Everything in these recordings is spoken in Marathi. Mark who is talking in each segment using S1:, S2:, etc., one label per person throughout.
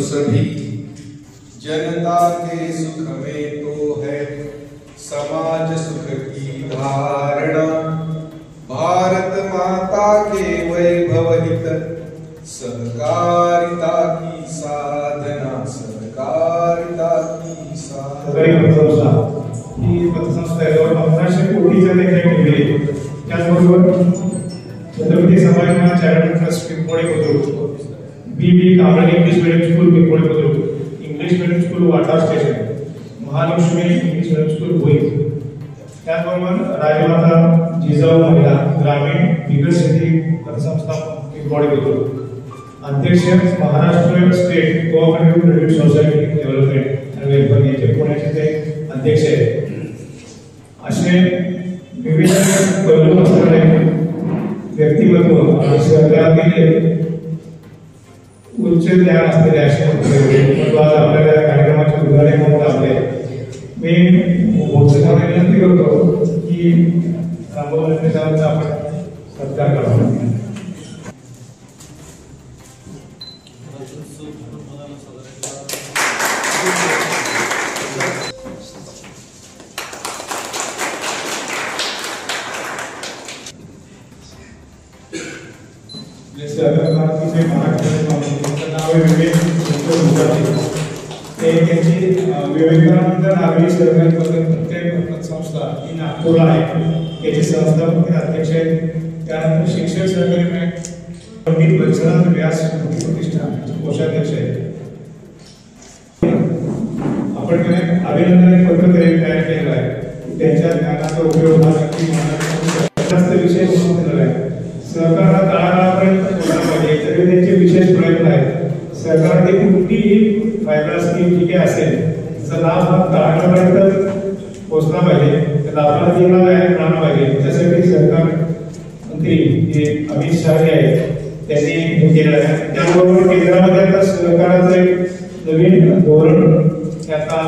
S1: सभी, जनता के सुख में तो है समाज सुख की धारणा। भारत माता के वैभव हित सहकारिता की साधना, सहकारिता की साधना।
S2: ही पतसंस्था आहे 1500 कोटीच्या देखील निधी, त्याचबरोबर Chhatrapati Sambhaji Maharaj charitable trust Pimple Budruk, B B Kamble English medium school Pimple Budruk, English medium school वाटा station, Mahalakshmi English medium school Bhoi, त्याचबरोबर राजमाता जिजाऊ महिला ग्रामीण विकास निधी पतसंस्था पिंपळे बुद्रुक, अध्यक्ष Maharashtra state cooperative credit society development आणि वेलफेअर याचे पुण्याचे ते अध्यक्ष आहेत। असे विविध पैलू असणारे व्यक्तिमत्व आणि सहकारातील उच्च ज्ञान असलेले असे आज आपल्याला कार्यक्रमाचे उद्घाटन म्हणून आपले मी बोलताना विनंती करतो की रामभाऊंचा आपण सत्कार करावा। विवेकानंद नागरी सहकारी प्रत्येक संस्था ही नागपूरला आहे, याचे संस्थापक अध्यक्ष आहेत। त्यानंतर शिक्षक सहकारी बँक पंडित वत्सराज व्यास प्रतिष्ठान कोषाध्यक्ष आहेत। आपण अभिनंदन पत्र तयार केलेलं आहे, त्यांच्या ज्ञानाचा उपयोग जास्त विशेष केलेला आहे। सहकार तळागाळापर्यंत पोहोचला पाहिजे, तरी त्यांचे विशेष प्रयत्न आहेत। सरकारने कुठलीही फायदा स्कीम जी काही असेल त्याचा लाभ हा तळागाळापर्यंत पोहोचला पाहिजे, त्या लाभाला मिळाला पाहिजे। त्यासाठी सरकार मंत्री जे अमित शहा आहेत त्यांनी हे केलं आहे। त्याबरोबर केंद्रामध्ये आता सरकारचं एक नवीन धोरण आता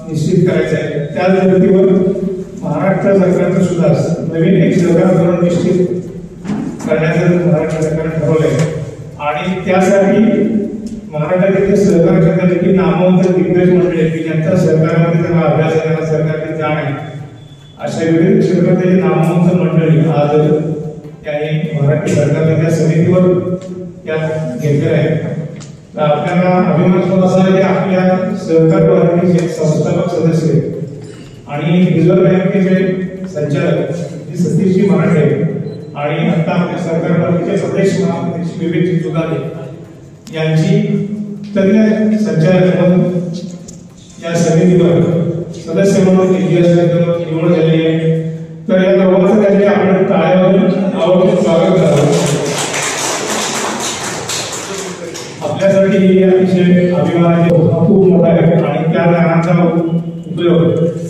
S2: निश्चित करायचं आहे। त्याच धर्तीवर महाराष्ट्र सरकारचं सुद्धा नवीन एक सहकार धोरण निश्चित करण्याचं महाराष्ट्र सरकारने ठरवलंय आणि त्यासाठी महाराष्ट्रातील सहकार क्षेत्रातील नामवंत दिग्गज मंडळी आहेत की ज्यांचा सरकारमध्ये त्यांना अभ्यास आहे, त्यांना सरकारची जाण आहे, अशा विविध क्षेत्रातील नामवंत मंडळी आज त्यांनी मराठी सरकारच्या त्या समितीवर त्यात घेतलेल्या आहेत। आपल्याला अभिमानास्पद असा आहे की आपल्या सहकार विभागाचे संस्थापक सदस्य आणि रिझर्व्ह बँकेचे संचालक सतीशजी मराठे आणि आता आपल्या सरकार विभागाचे प्रदेश महामंत्री विवेक जुगाले यांची तज्ञ संचालक म्हणून या समितीवर सदस्य म्हणून निवड झाली आहे। तर या दोघांचं त्यांनी आपण टाळ्यावर आवडून स्वागत करावं। आपल्यासाठी ही अतिशय अभिमानाची खूप मोठा आहे आणि त्या ज्ञानाचा उपयोग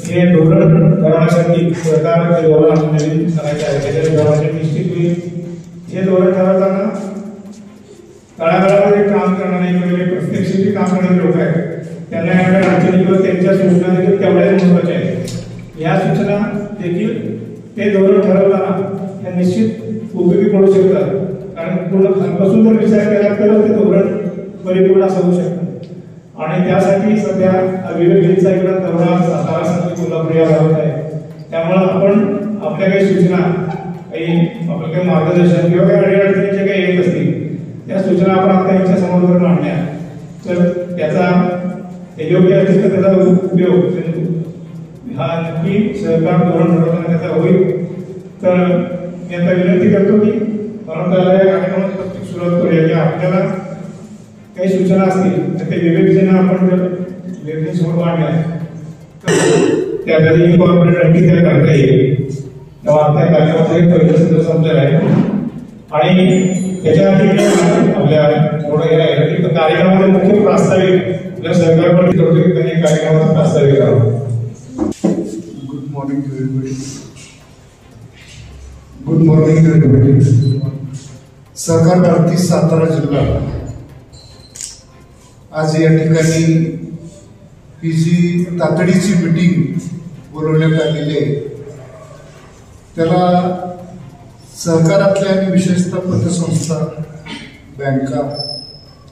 S2: हे धोरण ठरवण्यासाठी सरकारचे धोरण नवीन करायचे आहे। त्याच्या धोरणाचे निश्चित होईल। हे धोरण ठरवताना तळागाळामध्ये काम करणारे किंवा प्रत्यक्षाची काम करणारे लोक आहेत त्यांना येणाऱ्या अडचणी किंवा त्यांच्या सूचना देखील तेवढ्याच महत्त्वाच्या आहेत। या सूचना देखील ते धोरण ठरवताना त्या निश्चित उपयोगी पडू शकतात, कारण पूर्ण खालपासून जर विचार केला तर ते धोरण परिपूर्ण असं होऊ शकतं। आणि त्यासाठी सध्या विवेक इकडे दौरा सातारा सांगली कोल्हापूर या भागात आहे, त्यामुळे आपण आपल्या काही सूचना काही आपलं काही मार्गदर्शन किंवा काही अडीअडचणीचे काही येत असतील त्या सूचना आपण आता यांच्या समोर जर मांडल्या तर त्याचा योग्य असेल तर त्याचा उपयोग हा नक्की सहकार धोरण ठरवताना त्याचा होईल। तर मी आता विनंती करतो की परंतु या कार्यक्रमाची सुरुवात करूया की आपल्याला काही सूचना असतील तर ते विवेकजींना आपण जर विवेकजींसमोर मांडल्या तर त्यासाठी इन्कॉर्पोरेट आणखी त्याला करता येईल। तेव्हा आपल्या कार्यक्रमाचा एक पहिलं सत्र संपलेला आहे आणि त्याच्यासाठी आपल्या थोडं हे आहे की कार्यक्रमामध्ये मुख्य प्रास्ताविक आपल्या सरकारवरती करतो की त्यांनी कार्यक्रमाचा प्रास्ताविक करावा।
S3: Good morning everybody. सहकार भारती सातारा जिल्हा आज या ठिकाणी ही जी तातडीची मीटिंग बोलवण्यात आलेली आहे त्याला सहकारातल्या आणि विशेषतः पतसंस्था, बँका,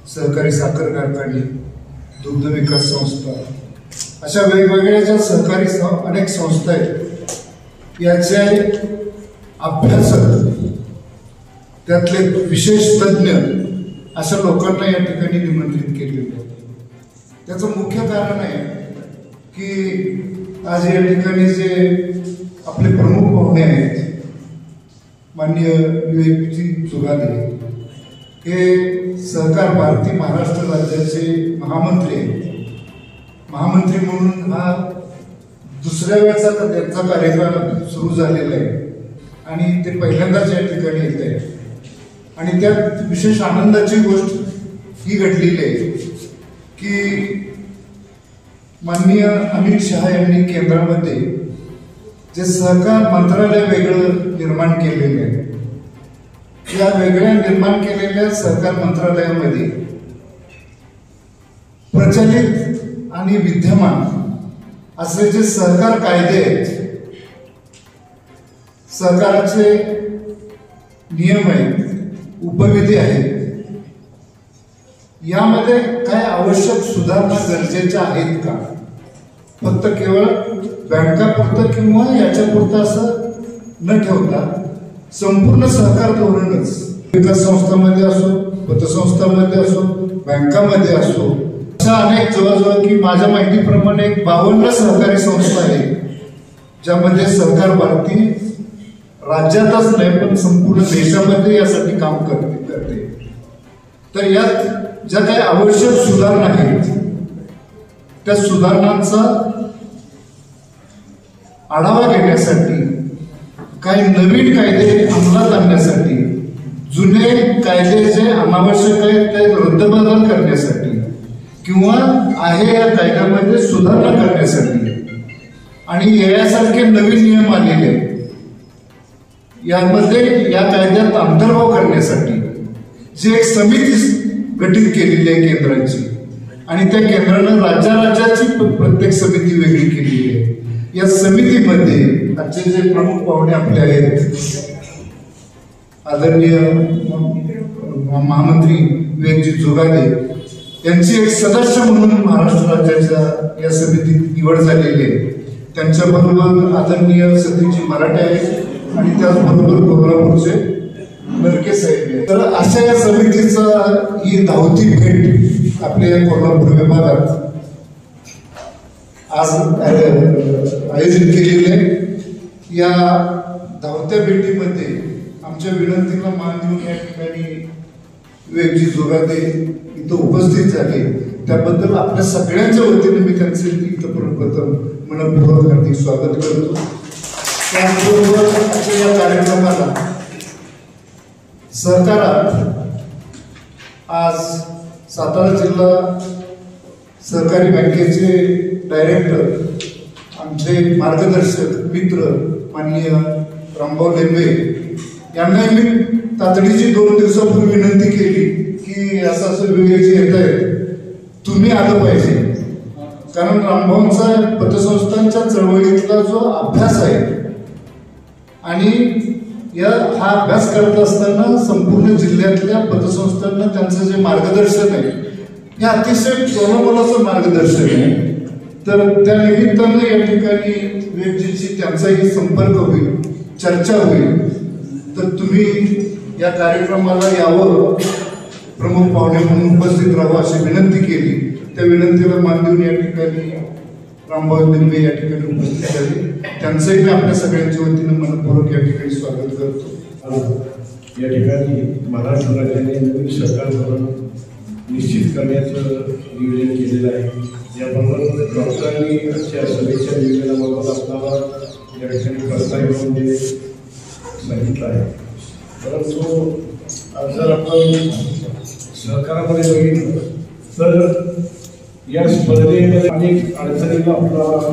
S3: सहकारी साखर कारखाने दुग्ध विकास संस्था अशा वेगवेगळ्या ज्या सहकारी अनेक संस्था आहेत याचे अभ्यासक त्यातले विशेष तज्ज्ञ अशा लोकांना या ठिकाणी निमंत्रित केलेले आहे. त्याचं मुख्य कारण आहे की आज या ठिकाणी जे आपले प्रमुख पाहुणे आहेत माननीय UAPजी जुगादे हे सहकार भारती महाराष्ट्र राज्याचे महामंत्री आहेत. महामंत्री म्हणून हा दुसऱ्या वेळेचा त्यांचा कार्यकाळ सुरू झालेला आहे आणि ते पहिल्यांदाच या ठिकाणी येत आहे. आणि त्यात विशेष आनंदाची गोष्ट ही घडलेली आहे की माननीय अमित शहा यांनी केंद्रामध्ये जे सहकार मंत्रालय वेगळं निर्माण केलेलं आहे, या वेगळ्या निर्माण केलेल्या सहकार मंत्रालयामध्ये प्रचलित आणि विद्यमान असे जे सहकार कायदे आहेत, सहकाराचे नियम आहेत, उपविधी आहेत, यामध्ये काय आवश्यक सुधारणा गरजेच्या आहेत का? फक्त केवळ बँकापुरतं किंवा याच्यापुरतं असं न ठेवता संपूर्ण सहकार धोरणच विकास संस्थांमध्ये असो, पतसंस्थांमध्ये असो, बँकामध्ये असो, अशा अनेक जवळजवळ की माझ्या माहितीप्रमाणे 52 सहकारी संस्था आहेत ज्यामध्ये सहकार भारती राज्यातच नाही पण संपूर्ण देशामध्ये यासाठी काम करते. तर यात ज्या काही आवश्यक सुधारणा आहेत त्या सुधारणांचा आढावा घेण्यासाठी, काही नवीन कायदे अंमलात आणण्यासाठी, जुने कायदे जे अनावश्यक आहेत ते रद्दबदल करण्यासाठी किंवा आहे या कायद्यामध्ये सुधारणा करण्यासाठी आणि यासारखे नवीन नियम आलेले आहेत यामध्ये या कायद्यात अंतर्भाव करण्यासाठी जी एक समिती गठीत केलेली आहे केंद्राची आणि त्या केंद्रानं राज्याची प्रत्येक समिती वेगळी केलेली आहे. या समितीमध्ये आजचे जे प्रमुख पाहुणे आपले आहेत आदरणीय महामंत्री विवेकजी जुगादे यांची एक सदस्य म्हणून महाराष्ट्र राज्याच्या या समितीत निवड झालेली आहे. त्यांच्याबरोबर आदरणीय सतीशजी मराठे आहेत आणि त्याचबरोबर कोल्हापूरचे नरके साहेब आहेत. तर अशा या समितीचा ही धावती भेट आपल्या कोल्हापूर विभागात आज आयोजित केलेली आहे. या धावत्या भेटीमध्ये आमच्या विनंतीला मान देऊन या ठिकाणी विवेकजी जुगादे इथं उपस्थित झाले त्याबद्दल आपल्या सगळ्यांच्या वतीने मी त्यांचे इथं प्रथम मनपूर्वक हार्दिक स्वागत करतो. त्याचबरोबर आजच्या या कार्यक्रमाला सहकारात आज सातारा जिल्हा सहकारी बँकेचे डायरेक्टर आमचे मार्गदर्शक मित्र माननीय रामभाऊ लेंबे यांना मी तातडीची 2 दिवसापूर्वी विनंती केली की असं विवेकजी येत आहेत, तुम्ही आलं पाहिजे. कारण रामभाऊंचा पतसंस्थांच्या चळवळीतला जो अभ्यास आहे आणि हा अभ्यास करत असताना संपूर्ण जिल्ह्यातल्या पतसंस्थांना त्यांचं जे मार्गदर्शन आहे हे अतिशय प्रबळाचं मार्गदर्शन आहे. तर त्या निमित्तानं या ठिकाणी विवेकजींशी त्यांचाही संपर्क होईल, चर्चा होईल. तर तुम्ही या कार्यक्रमाला यावं, प्रमुख पाहुणे म्हणून उपस्थित राहावं अशी विनंती केली. त्या विनंतीला मान देऊन या ठिकाणी रामभाऊ लिंबे या ठिकाणी उपस्थित झाले. त्यांचंही मी आपल्या सगळ्यांच्या वतीनं मनपूर्वक या ठिकाणी स्वागत करतो.
S2: या ठिकाणी महाराष्ट्र राज्याने नवीन सरकार धोरण निश्चित करण्याचं नियोजन केलेलं आहे. याबरोबर डॉक्टरांनी आजच्या सभेच्या नियोजनाबाबत आपल्याला या ठिकाणी प्रस्ताव म्हणजे सांगितलं आहे. परंतु जर आपण सहकारामध्ये बघितलं तर या स्पर्धेमध्ये अनेक अडचणींना आपल्याला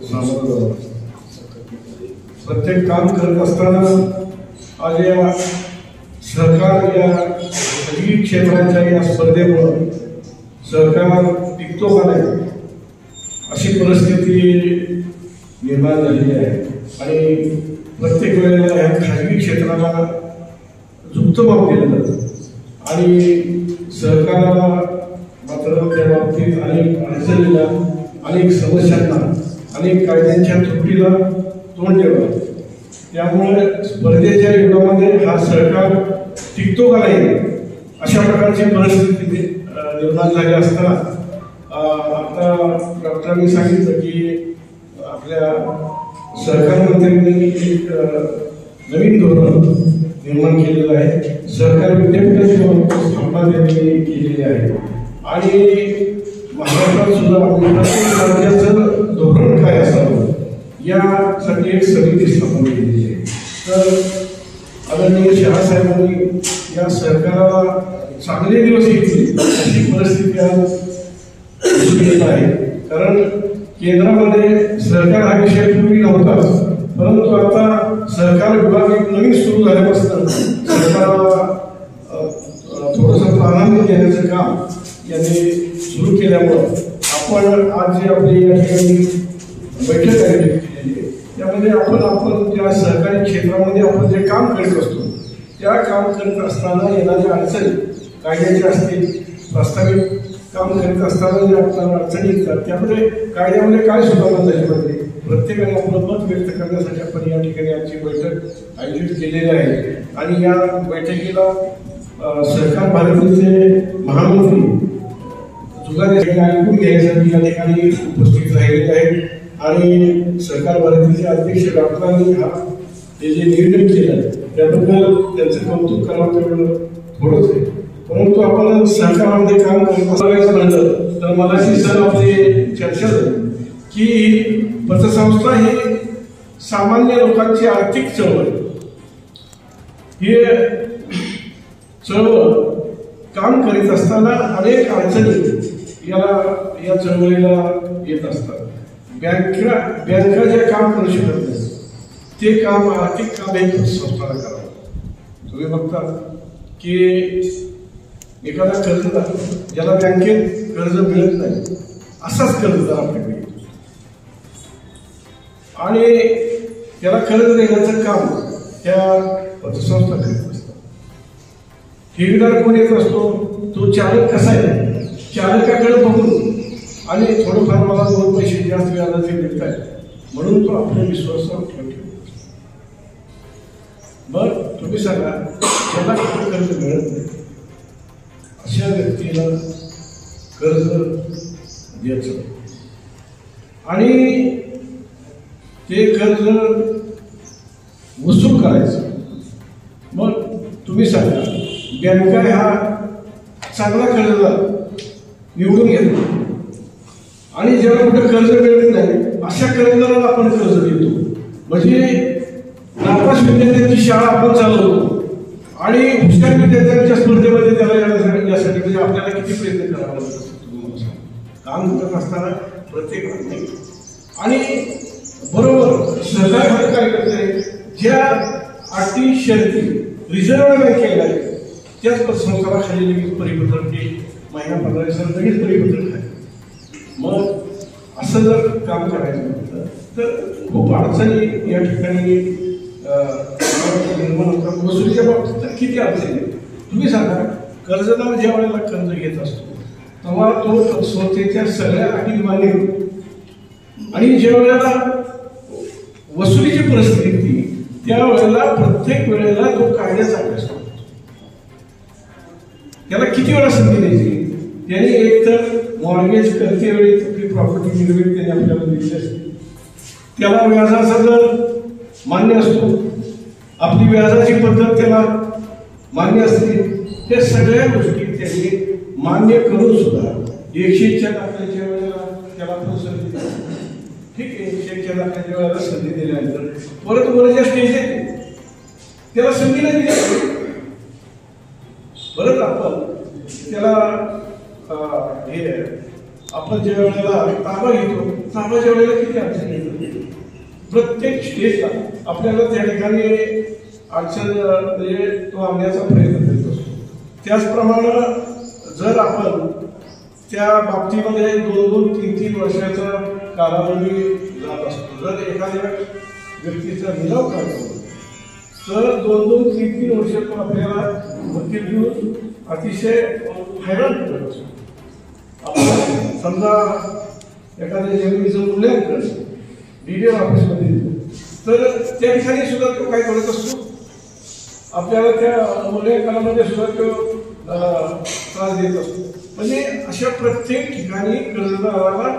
S2: सामोरं जावं. प्रत्येक काम करत असताना आज या सहकार या खाजगी क्षेत्राच्या या स्पर्धेमुळं सहकार टिकतो का नाही अशी परिस्थिती निर्माण झालेली आहे आणि प्रत्येक वेळेला ह्या खाजगी क्षेत्राला झुकतं माप दिलं जातं आणि सहकाराला
S4: मात्र त्या बाबतीत अनेक अडचणीला, अनेक समस्यांना, अनेक कायद्यांच्या त्रुटीला तोंड द्यावं. त्यामुळे स्पर्धेच्या युगामध्ये हा सहकार टिकतो का नाही अशा प्रकारची परिस्थिती निर्माण झाली असताना आता डॉक्टरांनी सांगितलं की आपल्या सहकार मंत्र्यांनी एक नवीन धोरण निर्माण केलेलं आहे. सहकार विद्यापीठाची स्थापना त्यांनी केलेली आहे आणि महाराष्ट्रात सुद्धा प्रत्येक राज्याचं धोरण काय असावं यासाठी एक समिती स्थापन केलेली आहे. तर आदरणीय शहासाहेबांनी या सहकाराला चांगले दिवस येतील अशी परिस्थिती आज दिसून आहे. कारण केंद्रामध्ये सहकार हा विषय पूर्वी नव्हता, परंतु आता सहकार विभाग एक नवीन सुरू झाल्यापासून सरकारला थोडंसं प्राधान्य देण्याचं काम यांनी सुरू केल्यामुळं आपण आज जी आपली या ठिकाणी बैठक आयोजित केलेली आहे त्यामध्ये आपण त्या सहकारी क्षेत्रामध्ये आपण जे काम करत असतो त्या काम करत असताना येणाऱ्या अडचणी कायद्याच्या असतील, प्रस्तावित काम करत असताना जे आपल्याला अडचणी येतात त्यामध्ये कायद्यामध्ये काय सुधारणा झाली पाहिजे प्रत्येकाने आपलं मत व्यक्त करण्यासाठी आपण या ठिकाणी आजची बैठक आयोजित केलेली आहे. आणि या बैठकीला सहकार भारतीचे महामंत्री जुगार ऐकून घ्यायसाठी या ठिकाणी उपस्थित राहिलेले आहेत आणि सहकार भारतीचे अध्यक्ष डॉक्टरांनी हा हे जे निर्णय केला त्याबद्दल त्यांचं कौतुक करावं तेवढं थोडंच आहे. परंतु आपण सहकारामध्ये काम करायचं म्हणलं तर मगाशी सर आपली चर्चा झाली की पतसंस्था ही सामान्य लोकांची आर्थिक चळवळ हे चळवळ काम करीत असताना अनेक अडचणी या चळवळीला येत असतात. बँका जे काम करू शकत नाही ते काम आर्थिक काम हे पतसंस्थाला करावं. तुम्ही बघता की एखादा कर्जदार ज्याला बँकेत कर्ज मिळत नाही असाच कर्जदार आपल्याकडे येतो आणि त्याला कर्ज देण्याचं काम त्या पतसंस्था करीत असतात. ठेवीदार कोण येत असतो तो चालक कसा आहे चालकाकडे बघून आणि थोडंफार मला 2 पैसे जास्त व्याजाचे मिळत आहेत म्हणून तो आपल्या विश्वासावर ठेवतो. बरं तुम्ही सांगा ज्याला कर्ज मिळत नाही अशा व्यक्तीला कर्ज द्यायचं आणि ते कर्ज वसूल करायचं. मग तुम्ही सांगा बँका हा चांगला कर्जदार निवडून घेतो आणि ज्याला कुठं कर्ज मिळत नाही अशा कर्जदाराला आपण कर्ज देतो. म्हणजे नापास विद्यार्थ्यांची शाळा आपण चालवतो आणि हुशार विद्यार्थ्यांच्या स्पर्धेमध्ये त्याला यासाठी म्हणजे आपल्याला किती प्रयत्न करावा लागतो काम करत असताना प्रत्येक आणि बरोबर सहकार काय करते ज्या अटी शर्ती रिझर्व्ह बँकेला त्याच पतसंस्थाला खाली लगेच परिपत्रक महिना 15 दिवसांत लगेच परिपत्रक आहे. मग असं जर काम करायचं म्हटलं तर खूप अडचणी या ठिकाणी निर्माण होतात. वसुलीच्या बाबतीत तर किती अडचणी तुम्ही सांगा. कर्जदार ज्या वेळेला कर्ज घेत असतो तेव्हा तो पतसंस्थेच्या सगळ्या अटी मान्य आणि ज्या वेळेला वसुलीची परिस्थिती त्यावेळेला प्रत्येक वेळेला तो कायद्याचा अभ्यास करतो. त्याला किती वेळा संधी द्यायची त्याने एक तर मॉर्गेज करते वेळी आपली प्रॉपर्टी गिरवी त्याने आपल्याला दिली असते त्याला व्याजाचा दर मान्य असतो आपली व्याजाची पद्धत त्याला मान्य असते. त्या सगळ्या गोष्टी त्यांनी मान्य करून सुद्धा 101च्या दाखल्याच्या वेळेला त्याला तो संधी दिला. ठीक आहे 101च्या दाखल्याच्या वेळेला संधी दिल्यानंतर परत वरच्या स्टेज येते त्याला संधी नाही दिली परत आपण त्याला हे आपण ज्या वेळेला ताबा घेतो ताबाच्या वेळेला किती अडचणी येतात. प्रत्येक स्टेजला आपल्याला त्या ठिकाणी अडचण म्हणजे तो आणण्याचा प्रयत्न करीत असतो. त्याचप्रमाणे जर आपण त्या बाबतीमध्ये 2-2, 3-3 वर्षाचा कालावधी जात असतो. जर एखाद्या व्यक्तीचा निलाव करतो तर 2-2, 3-3 वर्ष तो आपल्याला वकील घेऊन अतिशय हैराण करत असतो. समजा एखाद्या जमिनीचं मूल्यांकन DDO ऑफिसमध्ये तर त्या ठिकाणी सुद्धा तो काय करत असतो, आपल्याला त्या मूल्यांकनामध्ये सुद्धा तो त्रास देत असतो. म्हणजे अशा प्रत्येक ठिकाणी कर्जदाराला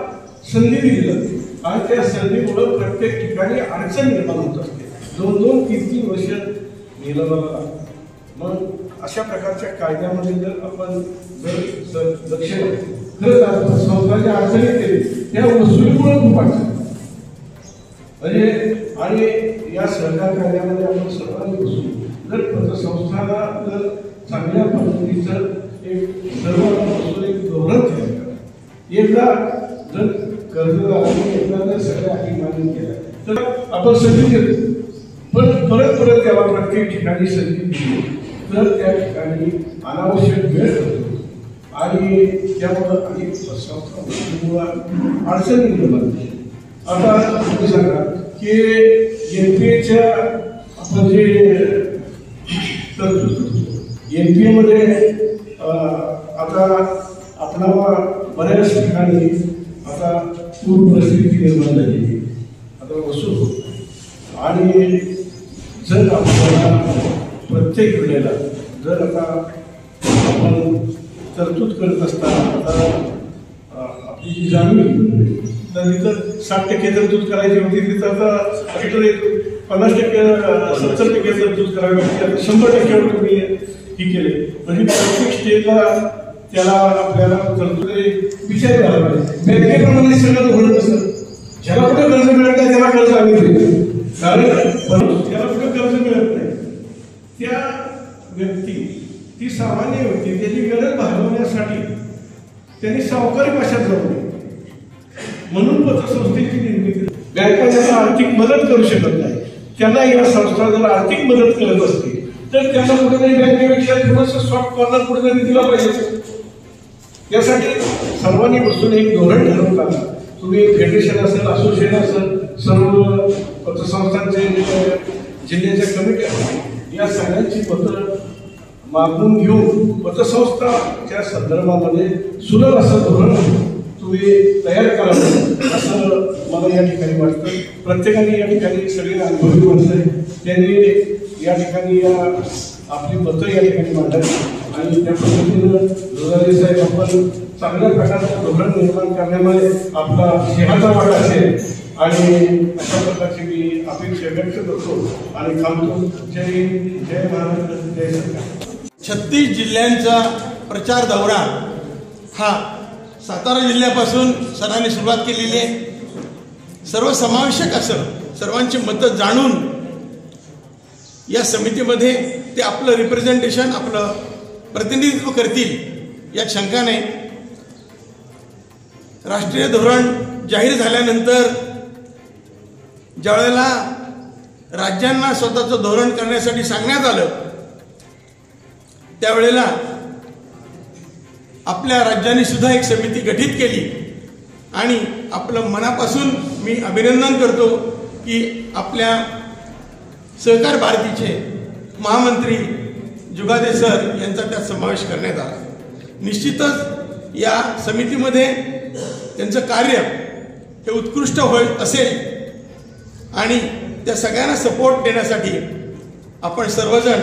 S4: संधी दिली जाते आणि त्या संधीमुळे प्रत्येक ठिकाणी अडचण निर्माण होत असते. 2-2, 3-3 वर्ष निलंबनाला. मग अशा प्रकारच्या कायद्यामध्ये जर आपण लक्ष खरंच संस्थांच्या अडचणी केली त्या वसुलीमुळे खूप अडचण म्हणजे. आणि या सहकार कायद्यामध्ये आपण सर्वांनी बसून जर पतसंस्थांना जर चांगल्या पद्धतीचं एक सर्व एक धोरण तयार करा. एकदा जर कर्जदारांनी एकदा जर सगळ्या अटी मान्य केल्या तर आपण संधी देतो, पण परत त्याला प्रत्येक ठिकाणी संधी दिली तर त्या ठिकाणी अनावश्यक वेळ होतो आणि त्यामुळं अनेक संस्था अडचणी निर्माण होते. आता तुम्ही सांगा की NPAच्या आपण जे NPA मध्ये आता आपणाला बऱ्याच ठिकाणी आता पूर परिस्थिती निर्माण झाली, आता वसूल होत. आणि जर आपल्याला प्रत्येक वेळेला जर आता आपण तरतूद करत असताना आता आपली जी जामीन तर तिथं 60% तरतूद करायची होती, तिथं आता 50%, 70% तरतूद करावी लागते. आता 100% तुम्ही ही केले म्हणजे प्रत्येक स्टेजला त्याला आपल्याला तरतूद विचार करायला पाहिजे. बँकेप्रमाणे सगळं घडत असतं. ज्याला कुठे कर्ज मिळत नाही त्याला कर्ज आम्ही देतो, कारण ज्याला कुठे कर्ज मिळत नाही त्या व्यक्ती ती सामान्य व्यक्ती त्याची गरज भागवण्यासाठी त्यांनी सावकारी भाषेत जाऊ नये म्हणून पतसंस्थेची निर्मिती. बँका ज्यांना आर्थिक मदत करू शकत नाही त्यांना या संस्था जर आर्थिक मदत करत असतील तर त्यांना कुठेतरी बँकेपेक्षा थोडंसं सॉफ्ट कॉर्नर कुठेतरी दिला पाहिजे. यासाठी सर्वांनी बसून एक धोरण ठरवताना तुम्ही फेडरेशन असेल, असोसिएशन असेल, सर्व पतसंस्थांचे जिल्ह्याच्या कमिटी असतील या सगळ्यांची पत्र मागून घेऊन पतसंस्थाच्या संदर्भामध्ये सुलभ असं धोरण तुम्ही तयार करावं असं मला या ठिकाणी वाटतं. प्रत्येकाने या ठिकाणी सगळे अनुभवी माणसं त्यांनी या ठिकाणी आपली मतं या ठिकाणी मांडावी आणि त्या पद्धतीनं जोराजी साहेब आपण चांगल्या प्रकारचं धोरण निर्माण करण्यामध्ये आपला सिंहाचा वाटा असेल आणि अशा प्रकारची मी अपेक्षा व्यक्त करतो आणि थांबतो. जय महाराष्ट्र, जय सरकार.
S5: 36 जिल्ह्यांचा प्रचार दौरा हा सातारा जिल्ह्यापासून सरांनी सुरुवात केलेली आहे. सर्वसमावेशक असं सर्वांची मतं जाणून या समितीमध्ये ते आपलं रिप्रेझेंटेशन आपलं प्रतिनिधित्व करतील या शंकाने राष्ट्रीय धोरण जाहीर झाल्यानंतर ज्यावेळेला राज्यांना स्वतःचं धोरण करण्यासाठी सांगण्यात आलं त्यावेळेला आपल्या राज्यांनी सुद्धा एक समिती गठीत केली आणि आपलं मनापासून मी अभिनंदन करतो की आपल्या सहकार भारतीचे महामंत्री जुगादे सर यांचा त्यात समावेश करण्यात आला. निश्चितच या समितीमध्ये त्यांचं कार्य हे उत्कृष्ट होईल असेल आणि त्या सगळ्यांना सपोर्ट देण्यासाठी आपण सर्वजण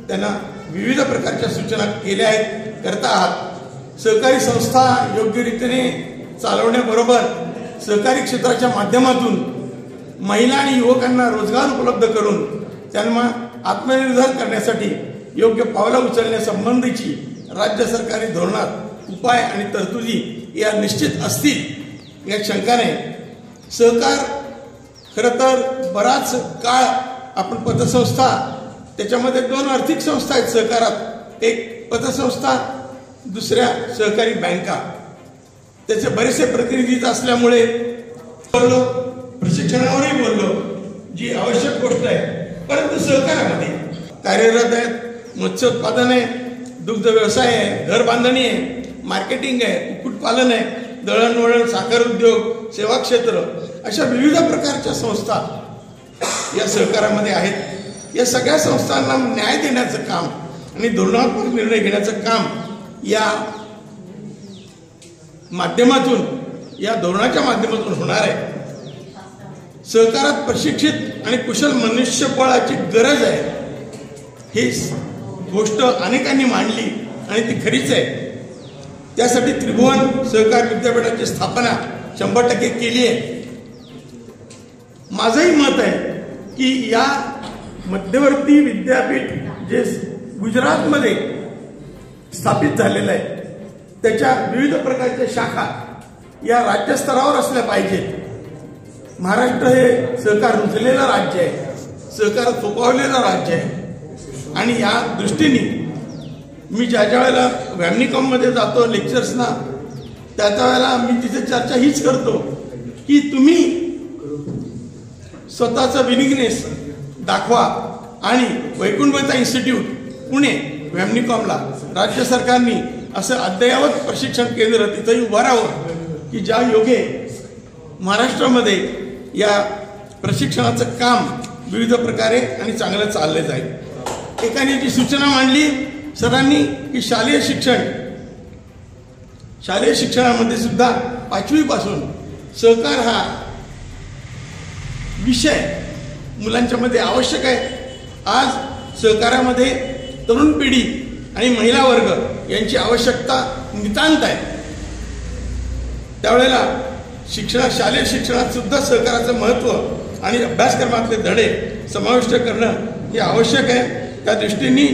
S5: त्यांना विविध प्रकारच्या सूचना केल्या आहेत, करता आहात. सहकारी संस्था योग्य रीतीने चालवण्याबरोबर सहकारी क्षेत्राच्या माध्यमातून महिला आणि युवकांना रोजगार उपलब्ध करून त्यांना आत्मनिर्भर करण्यासाठी योग्य पावलं उचलण्यासंबंधीची राज्य सरकारी धोरणात उपाय आणि तरतुदी या निश्चित असतील या शंकाने सहकार खरं तर बराच काळ आपण पतसंस्था त्याच्यामध्ये 2 आर्थिक संस्था आहेत सहकारात, एक पतसंस्था दुसऱ्या सहकारी बँका, त्याचे बरेचसे प्रतिनिधी असल्यामुळे बोललो, प्रशिक्षणावरही बोललो जी आवश्यक गोष्ट आहे. परंतु सहकारामध्ये कार्यरत आहेत, मत्स्योत्पादन आहे, दुग्ध व्यवसाय आहे, घर बांधणी आहे, मार्केटिंग आहे, कुक्कुटपालन आहे, दळणवळण, साखर उद्योग, सेवा क्षेत्र अशा विविध प्रकारच्या संस्था या सहकारामध्ये आहेत. या सगळ्या संस्थांना न्याय देण्याचं काम आणि धोरणात्मक निर्णय घेण्याचं काम या माध्यमातून, या धोरणाच्या माध्यमातून होणार आहे. सहकारात प्रशिक्षित आणि कुशल मनुष्यबळाची गरज आहे, ही गोष्ट अनेकांनी मांडली आणि ती खरीच आहे. त्यासाठी त्रिभुवन सहकार विद्यापीठाची स्थापना 100% केली आहे. माझंही मत आहे की या मध्यवर्ती विद्यापीठ जे गुजरातमध्ये स्थापित झालेलं आहे, त्याच्या विविध प्रकारच्या शाखा या राज्यस्तरावर असल्या पाहिजेत. महाराष्ट्र हे सहकार रुजलेलं राज्य आहे, सहकार चोकावलेलं राज्य आहे. आणि या दृष्टीने मी ज्या वेळेला व्हॅमनिकॉममध्ये जातो लेक्चर्सना, त्याच्या वेळेला मी तिथे चर्चा हीच करतो की तुम्ही स्वतःचा विलिंगनेस दाखवा आणि वैकुंठता इन्स्टिट्यूट पुणे व्हॅमनिकॉमला राज्य सरकारने असं अद्ययावत प्रशिक्षण केंद्र तिथंही उभारावं की ज्या योगे महाराष्ट्रामध्ये या प्रशिक्षणाचं काम विविध प्रकारे आणि चांगलं चाललं जाईल. एकाने जी सूचना मांडली सरांनी की शालेय शिक्षणामध्ये सुद्धा 5वी पासून सहकार हा विषय मुलांच्या मध्ये आवश्यक आहे. आज सहकारामध्ये तरुण पिढी आणि महिला वर्ग यांची आवश्यकता नितांत आहे. त्यावेळेला शालेय शिक्षणात सुद्धा सहकाराचं महत्त्व आणि अभ्यासक्रमातले धडे समाविष्ट करणं हे आवश्यक आहे. त्या दृष्टीने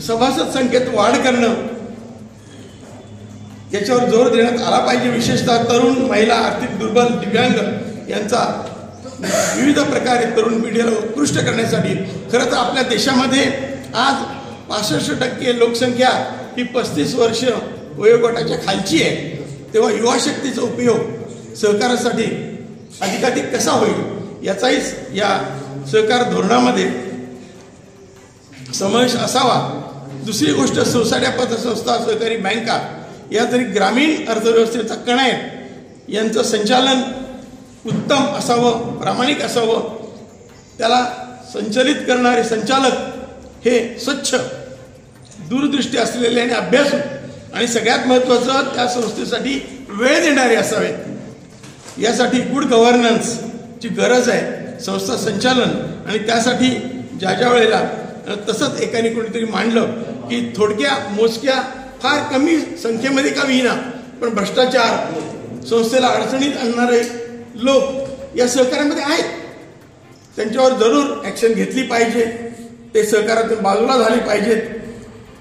S5: सभासद संख्येत वाढ करणं याच्यावर जोर देण्यात आला पाहिजे. विशेषतः तरुण, महिला, आर्थिक दुर्बल, दिव्यांग यांचा विविध प्रकारे तरुण पिढीला उत्कृष्ट करण्यासाठी. खरं तर आपल्या देशामध्ये आज 65% लोकसंख्या ही 35 वर्ष वयोगटाच्या खालची आहे. तेव्हा युवा शक्तीचा उपयोग सहकारासाठी अधिकाधिक कसा होईल याचाही या सहकार धोरणामध्ये समावेश असावा. दुसरी गोष्ट, सोसायट्या, पतसंस्था, सहकारी बँका या तरी ग्रामीण अर्थव्यवस्थेचा कणा आहेत. यांचं संचालन उत्तम असावं, प्रामाणिक असावं. त्याला संचालित करणारे संचालक हे स्वच्छ, दूरदृष्टी असलेले आणि अभ्यासू आणि सगळ्यात महत्त्वाचं त्या संस्थेसाठी वेळ देणारे असावेत. यासाठी गुड गव्हर्नन्सची गरज आहे, संस्था संचालन. आणि त्यासाठी ज्या वेळेला तसंच एकाने कोणीतरी मांडलं की थोडक्या मोजक्या फार कमी संख्येमध्ये का विना पण भ्रष्टाचार, संस्थेला अडचणीत आणणारे लोक या सहकार्यामध्ये आहेत. त्यांच्यावर जरूर ॲक्शन घेतली पाहिजे. ते सहकारातून बाजूला झाले पाहिजेत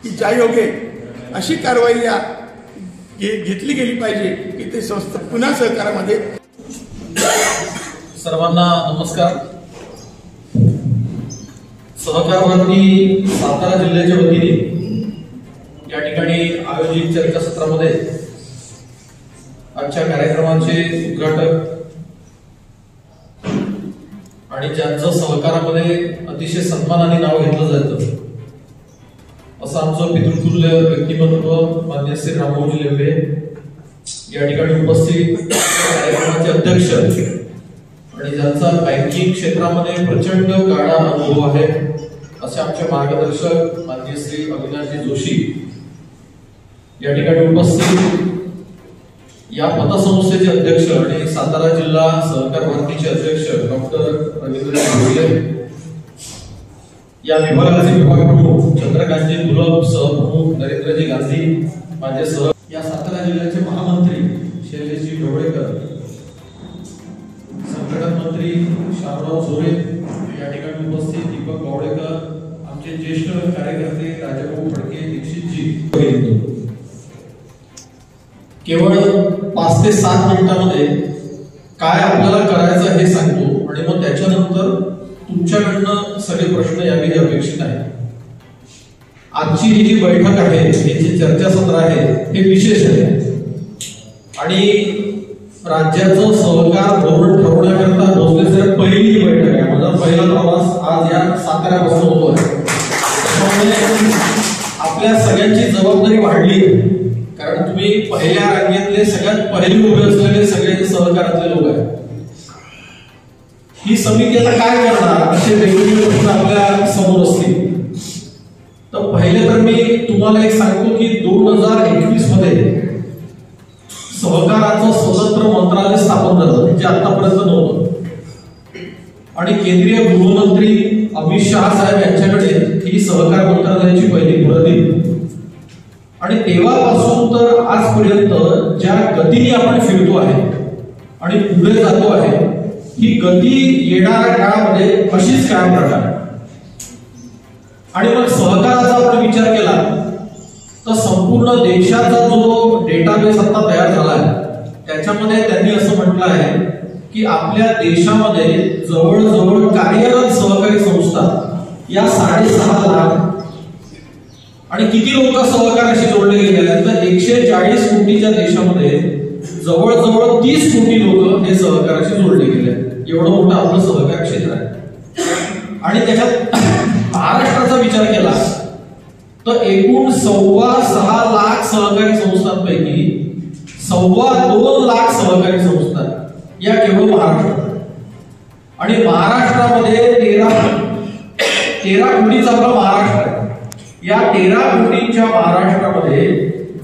S5: की ज्या योगे अशी कारवाई घेतली गेली पाहिजे की ते संस्था पुन्हा सहकारामध्ये.
S6: सर्वांना नमस्कार. सहकार भारती सातारा जिल्ह्याच्या वतीने या ठिकाणी आयोजित चर्चासत्रामध्ये आजच्या कार्यक्रमाचे उद्घाटक आणि ज्यांचं सहकारामध्ये अतिशय सन्मानाने नाव घेतलं जातं असं आमचं पितृतुल्य व्यक्तिमत्व मान्य श्री रामभाऊजी लेंबे या ठिकाणी उपस्थित कार्यक्रमाचे अध्यक्ष आणि ज्यांचा बँकिंग क्षेत्रामध्ये प्रचंड गाढा अनुभव आहे असे आमचे मार्गदर्शक माननीय श्री अविनाशजी जोशी या ठिकाणी उपस्थित, या पतसंस्थेचे अध्यक्ष आणि सातारा जिल्हा सहकार भारतीचे अध्यक्ष डॉक्टर रवींद्र भोईर, या विभागाचे विभाग प्रमुख चंद्रकांतजी दुलभ, सहप्रमुख नरेंद्रजी गांधी, माझे सह, या सातारा जिल्ह्याचे महामंत्री शैलेशजी ढवळेकर, संघटन मंत्री श्यामराव जोरे या ठिकाणी उपस्थित, दीपक गावडेकर, आमचे ज्येष्ठ कार्यकर्ते राजाभाऊ फडके, दीक्षितजी. केवळ 5 ते 7 मिनिटांमध्ये काय आपल्याला करायचं हे सांगतो आणि मग त्याच्यानंतर तुमच्याकडनं सगळे प्रश्न यावेळी अपेक्षित आहेत. आजची ही जी बैठक आहे, हे जे चर्चासत्र आहे, हे विशेष आहे आणि राज्याचं सहकार धोरण ठरवण्याकरता भोसले सर पहिली बैठक आहे. माझा पहिला प्रवास आज या साताऱ्यापासून होतोय. आपल्या सगळ्यांची जबाबदारी वाढली कारण तुम्ही पहिल्या रांगेतले सगळ्यात पहिले उभे असलेले सगळे सहकारातले लोक आहेत. ही समिती आता काय करणार असे वेगवेगळे प्रश्न आपल्या समोर असतील. तर पहिले तर मी तुम्हाला एक सांगतो की 2021 मध्ये सहकाराचं स्वतंत्र मंत्रालय स्थापन झालं, जे आतापर्यंत नव्हतं. आणि केंद्रीय गृहमंत्री अमित शहा साहेब यांच्याकडे ही सहकार मंत्रालयाची पहिली प्रत दिली. आणि तेव्हापासून तर आजपर्यंत ज्या गतीने आपण फिरतो आहे आणि पुढे जातो आहे, ही गती येणाऱ्या काळामध्ये अशीच कायम राहणार. आणि मग सहकाराचा आपण विचार केला तर संपूर्ण देशाचा जो डेटाबेस आता तयार झाला आहे, त्याच्यामध्ये त्यांनी असं म्हटलं आहे की आपल्या देशामध्ये जवळजवळ कार्यरत सहकारी संस्था या 6.5 लाख. आणि किती लोक सहकाराशी जोडले गेलेले आहेत तर 140 कोटीच्या देशामध्ये जवळजवळ 30 कोटी लोक हे सहकाराशी जोडले गेले आहेत. एवढं मोठं आपलं सहकार क्षेत्र आहे. आणि त्याच्यात महाराष्ट्राचा विचार केला तर एकूण 6.25 लाख सहकारी संस्थांपैकी 2.25 लाख सहकारी संस्था या केवळ महाराष्ट्रात. आणि महाराष्ट्रामध्ये 13 कोटीचा आपला महाराष्ट्र आहे. या 13 कोटींच्या महाराष्ट्रामध्ये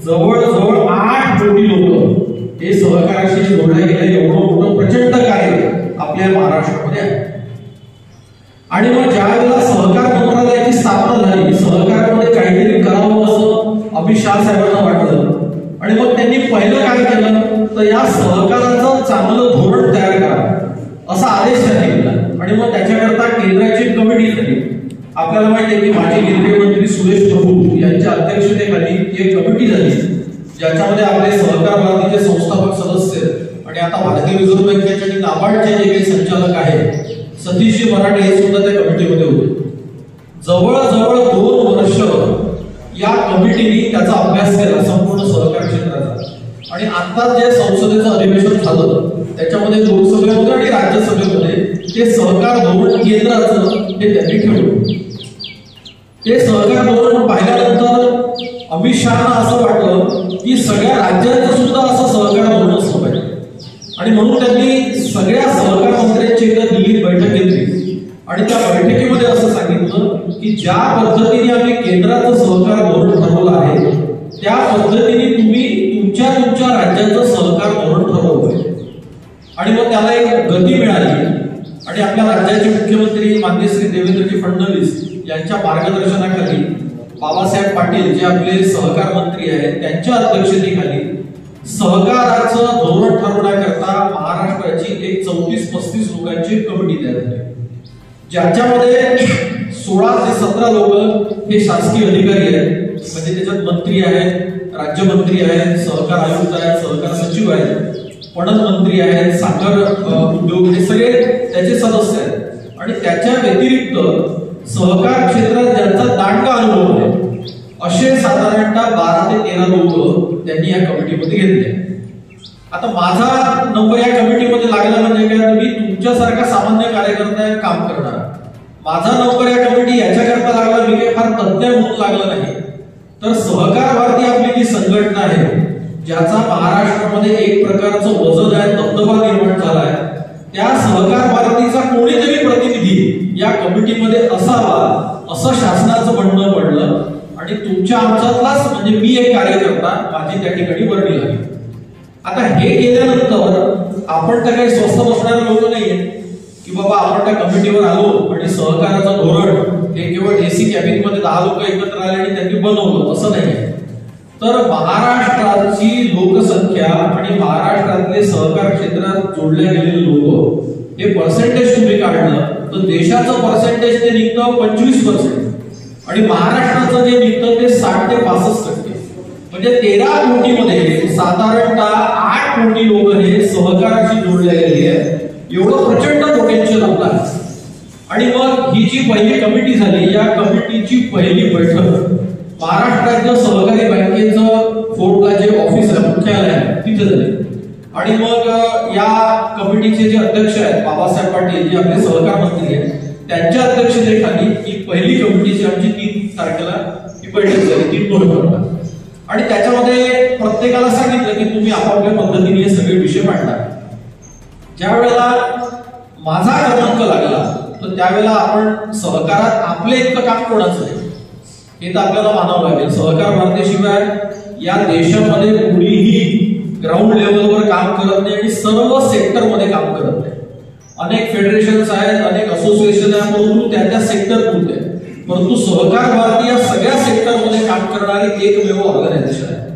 S6: जवळजवळ 8 कोटी लोक हे सहकाराशी जोडले गेले. एवढं मोठं प्रचंड कार्य आपल्या महाराष्ट्रामध्ये आहे. आणि मग ज्या वेळेला सहकार मंत्रालयाची स्थापना झाली, सहकारामध्ये काहीतरी करावं असं अमित शहा साहेबांना वाटलं. आणि मग त्यांनी पहिलं काय केलं तर या सहकाराचं चांगलं धोरण तयार करा असा आदेश त्यांनी दिला. आणि मग त्याच्याकरता केंद्राची कमिटी झाली. आपल्याला माहिती आहे की माजी केंद्रीय मंत्री सुरेश प्रभू यांच्या अध्यक्षतेखाली एक कमिटी झाली, ज्याच्यामध्ये आपले सहकार भारतीचे संस्थापक सदस्य आणि आता भारतीय रिझर्व्ह बँकेचे आणि नाबार्डचे जे काही संचालक आहेत सतीशजी मराठे हे सुद्धा त्या कमिटीमध्ये होते. जवळजवळ 2 वर्ष या कमिटीने त्याचा अभ्यास केला संपूर्ण सहकार क्षेत्राचा. आणि आता जे संसदेचं अधिवेशन झालं त्याच्यामध्ये लोकसभेमध्ये आणि राज्यसभेमध्ये ते सहकार धोरण केंद्राचं हे त्यांनी ठेवलं. ते सहकार धोरण पाहिल्यानंतर अमित शहाना असं वाटलं की सगळ्या राज्यांचं सुद्धा असं सहकार धोरण असलं पाहिजे. आणि म्हणून त्यांनी सगळ्या सहकार मंत्र्यांची एकदा दिल्लीत बैठक घेतली. आणि त्या बैठकीमध्ये असं सांगितलं की ज्या पद्धतीने आम्ही केंद्राचं सहकार धोरण ठरवलं आहे त्या पद्धतीने तुम्ही तुमच्या राज्याचं सहकार धोरण ठरवलं. आणि मग त्याला एक गती मिळाली. आणि आपल्या राज्याचे मुख्यमंत्री माननीय श्री देवेंद्रजी फडणवीस यांच्या मार्गदर्शनाखाली बाबासाहेब पाटील जे आपले सहकार मंत्री आहेत त्यांच्या अध्यक्षतेखाली सहकाराचं धोरण ठरवण्याकरता महाराष्ट्राची एक 34-35 लोकांची कमिटी तयार झाली, ज्याच्यामध्ये 16 ते 17 लोक हे शासकीय अधिकारी आहेत. म्हणजे त्याच्यात मंत्री आहेत, राज्यमंत्री आहेत, सहकार आयुक्त आहेत, सहकार सचिव आहेत, पणन मंत्री आहेत, साखर उद्योग हे सगळे त्याचे सदस्य आहेत. आणि त्याच्या व्यतिरिक्त सहकार क्षेत्रात ज्यांचा दांडगा अनुभव आहे असे साधारणतः 12 ते 13 लोक त्यांनी या कमिटीमध्ये घेतले. आता माझा नंबर या कमिटीमध्ये लागला म्हणजे काय, मी तुमच्यासारखा सामान्य कार्यकर्ता काम करणार. माझा नंबर या कमिटी याच्याकरता लागला, मी काही फार तज्ञ म्हणून लागला नाही, तर सहकार भारती आपली जी संघटना आहे ज्याचा महाराष्ट्रामध्ये एक प्रकारचं वजन आहे, दबदबा निर्माण झाला आहे, त्या सहकार भारतीचा कोणीतरी प्रतिनिधी या कमिटीमध्ये असावा असं शासनाचं म्हणणं पडलं. आणि तुमच्या आमच्यातलाच म्हणजे मी एक कार्यकर्ता माझी त्या ठिकाणी वर्णी लागली. आता हे केल्यानंतर आपण तर काही स्वस्त बसणारे लोक नाहीये की बाबा आपण त्या कमिटीवर आलो आणि सहकाराचं धोरण हे केवळ एसी कॅबिन मध्ये 10 लोक एकत्र आले आणि त्यांनी बनवलं असं नाही. तर महाराष्ट्राची लोकसंख्या आणि महाराष्ट्रातले सहकार क्षेत्रात जोडले गेलेले लोक हे पर्सेंटेज तुम्ही काढलं तर देशाचं पर्सेंटेज ते निघतं 25% आणि महाराष्ट्राचं जे निघतं ते 60 ते 65%. म्हणजे 13 कोटीमध्ये साधारणतः 8 कोटी लोक हे सहकाराशी जोडले गेलेले आहेत. एवढं प्रचंड पोटेन्शियल आपलं आहे. आणि मग ही जी पहिली कमिटी झाली, या कमिटीची पहिली बैठक महाराष्ट्र राज्य सहकारी बँकेचं फोर्टला जे ऑफिस आहे, मुख्यालय आहे, तिथे झाली. आणि मग या कमिटीचे जे अध्यक्ष आहेत बाबासाहेब पाटील जे आपले सहकार मंत्री आहेत त्यांच्या अध्यक्षतेखाली ही पहिली कमिटीची आमची 3 तारखेला ही बैठक झाली, 3 नोव्हेंबरला. आणि त्याच्यामध्ये प्रत्येकाला सांगितलं की तुम्ही आपापल्या पद्धतीने हे सगळे विषय मांडा. ज्या वेळेला माझा क्रमांक लागला तर त्यावेळेला आपण सहकारात आपले इतकं काम कोणाचं नाही हे तर आपल्याला मानावं लागेल. सहकार भारतीशिवाय या देशामध्ये कुणीही ग्राउंड लेवलवर काम करत नाही आणि सर्व सेक्टरमध्ये काम करत नाही. अनेक फेडरेशन्स आहेत, अनेक असोसिएशन आहेत, परंतु त्या सेक्टर पुरते. परंतु सहकार भारती या सगळ्या सेक्टरमध्ये काम करणारी एकमेव ऑर्गनायझेशन आहे.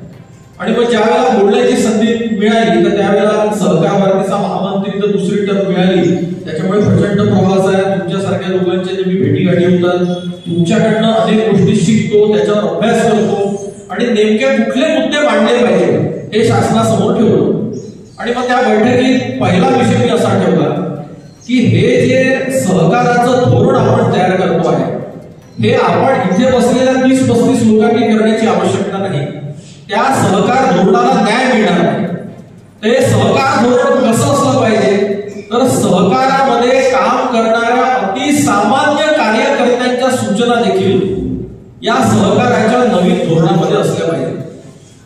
S6: आणि मग ज्या वेळेला बोलण्याची संधी मिळाली तर त्यावेळेला सहकार भारतीचा महामंत्री तर दुसरी टर्म मिळाली. त्याच्यामुळे प्रचंड प्रवास आहे. तुमच्यासारख्या लोकांचे मी भेटीगाठी होतात, तुमच्याकडनं अनेक गोष्टी शिकतो, त्याच्यावर अभ्यास करतो आणि नेमके कुठले मुद्दे मांडले पाहिजे हे शासनासमोर ठेवलं. आणि मग त्या बैठकीत पहिला विषय मी असा ठेवला की हे जे सहकाराचं धोरण आपण तयार करतो आहे हे आपण इथे बसलेल्या 30-35 लोकांनी करण्याची आवश्यकता नाही. त्या सहकार धोरणाला न्याय मिळणार नाही. ते सहकार धोरण कसं असलं पाहिजे तर सहकारामध्ये काम करणाऱ्या अतिसामान्य कार्यकर्त्यांच्या सूचना देखील या सहकाराच्या नवीन धोरणामध्ये असल्या पाहिजे.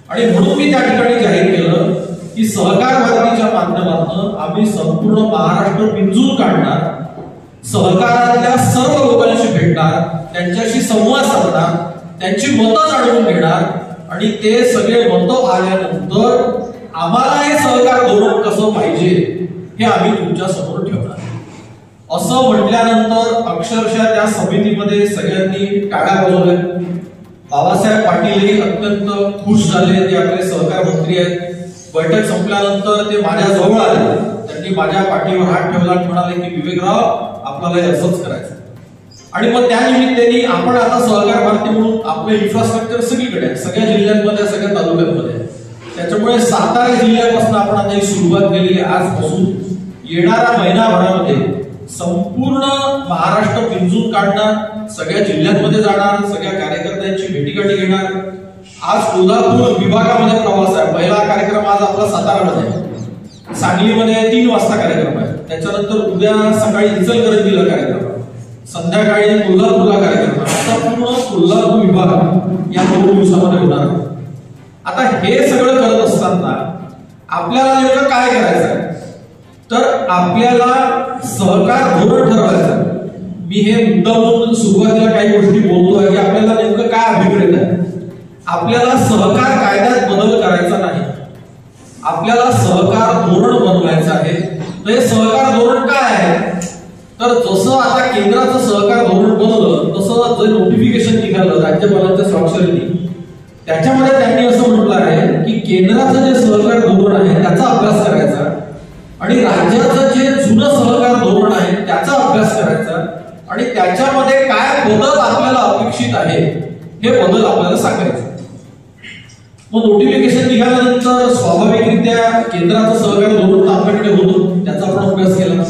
S6: आणि म्हणून मी त्या ठिकाणी जाहीर केलं की सहकार भारतीच्या माध्यमातून आम्ही संपूर्ण महाराष्ट्र पिंजून काढणार, सहकारातल्या सर्व लोकांशी भेटणार, त्यांच्याशी संवाद साधणार, त्यांची मतं जाणून घेणार आणि ते सगळे मतं आल्यानंतर आम्हाला हे सहकार धोरण कसं पाहिजे हे आम्ही तुमच्या समोर ठेवणार. असं म्हटल्यानंतर अक्षरशः त्या समितीमध्ये सगळ्यांनी टाळ्या वाजवल्या. बाबासाहेब पाटीलही अत्यंत खुश झाले, ते आपले सहकार मंत्री आहेत. बैठक संपल्यानंतर ते माझ्या जवळ आले, त्यांनी माझ्या पाठीवर हात ठेवला आणि म्हणाले की विवेकराव आपल्याला हे असंच करायचं. आणि मग त्या निमित्ताने आपण आता सहकार भारती म्हणून आपलं इन्फ्रास्ट्रक्चर सगळीकडे आहे, सगळ्या जिल्ह्यांमध्ये, सगळ्या तालुक्यांमध्ये. त्याच्यामुळे सातारा जिल्ह्यापासून आपण आता ही सुरुवात केली. आजपासून येणाऱ्या महिनाभरामध्ये संपूर्ण महाराष्ट्र पिंजून काढणार, सगळ्या जिल्ह्यांमध्ये जाणार, सगळ्या कार्यकर्त्यांची भेटीगाठी घेणार. आज कोल्हापूर विभागामध्ये प्रवास आहे. पहिला कार्यक्रम आज आपला सातारामध्ये आहे, सांगलीमध्ये 3 वाजता कार्यक्रम आहे. त्याच्यानंतर उद्या सकाळी इचलकरंजीला कार्यक्रम आहे, संध्याकाळी कोल्हापूरला कार्यक्रम आहे. असा पूर्ण कोल्हापूर विभाग या 2 दिवसामध्ये होणार. आता हे सगळं करत असताना आपल्याला नेमकं काय करायचं आहे तर आपल्याला सहकार धोरण ठरवायचं. मी हे मुद्दामून सुरुवातीला काही गोष्टी बोलतोय की आपल्याला नेमकं काय अभिप्रेत आहे. आपल्याला सहकार कायद्यात बदल करायचा नाही, आपल्याला सहकार धोरण बनवायचं आहे. तर हे सहकार धोरण काय आहे तर जसं आता केंद्राचं सहकार धोरण बनवलं तसं जे नोटिफिकेशन निघालं राज्यपालांच्या स्वाक्षरीने त्याच्यामध्ये त्यांनी असं म्हटलं आहे की केंद्राचं जे सहकार धोरण आहे त्याचा अभ्यास करायचा आणि राज्याचं जे जुनं सहकार धोरण आहे त्याचा अभ्यास करायचा आणि त्याच्यामध्ये काय बदल आपल्याला अपेक्षित आहे हे बदल आपल्याला सांगायचे. मग नोटिफिकेशन निघाल्यानंतर स्वाभाविकरित्या केंद्राचं सहकार धोरण आपल्याकडे होतं, त्याचा आपण अभ्यास केला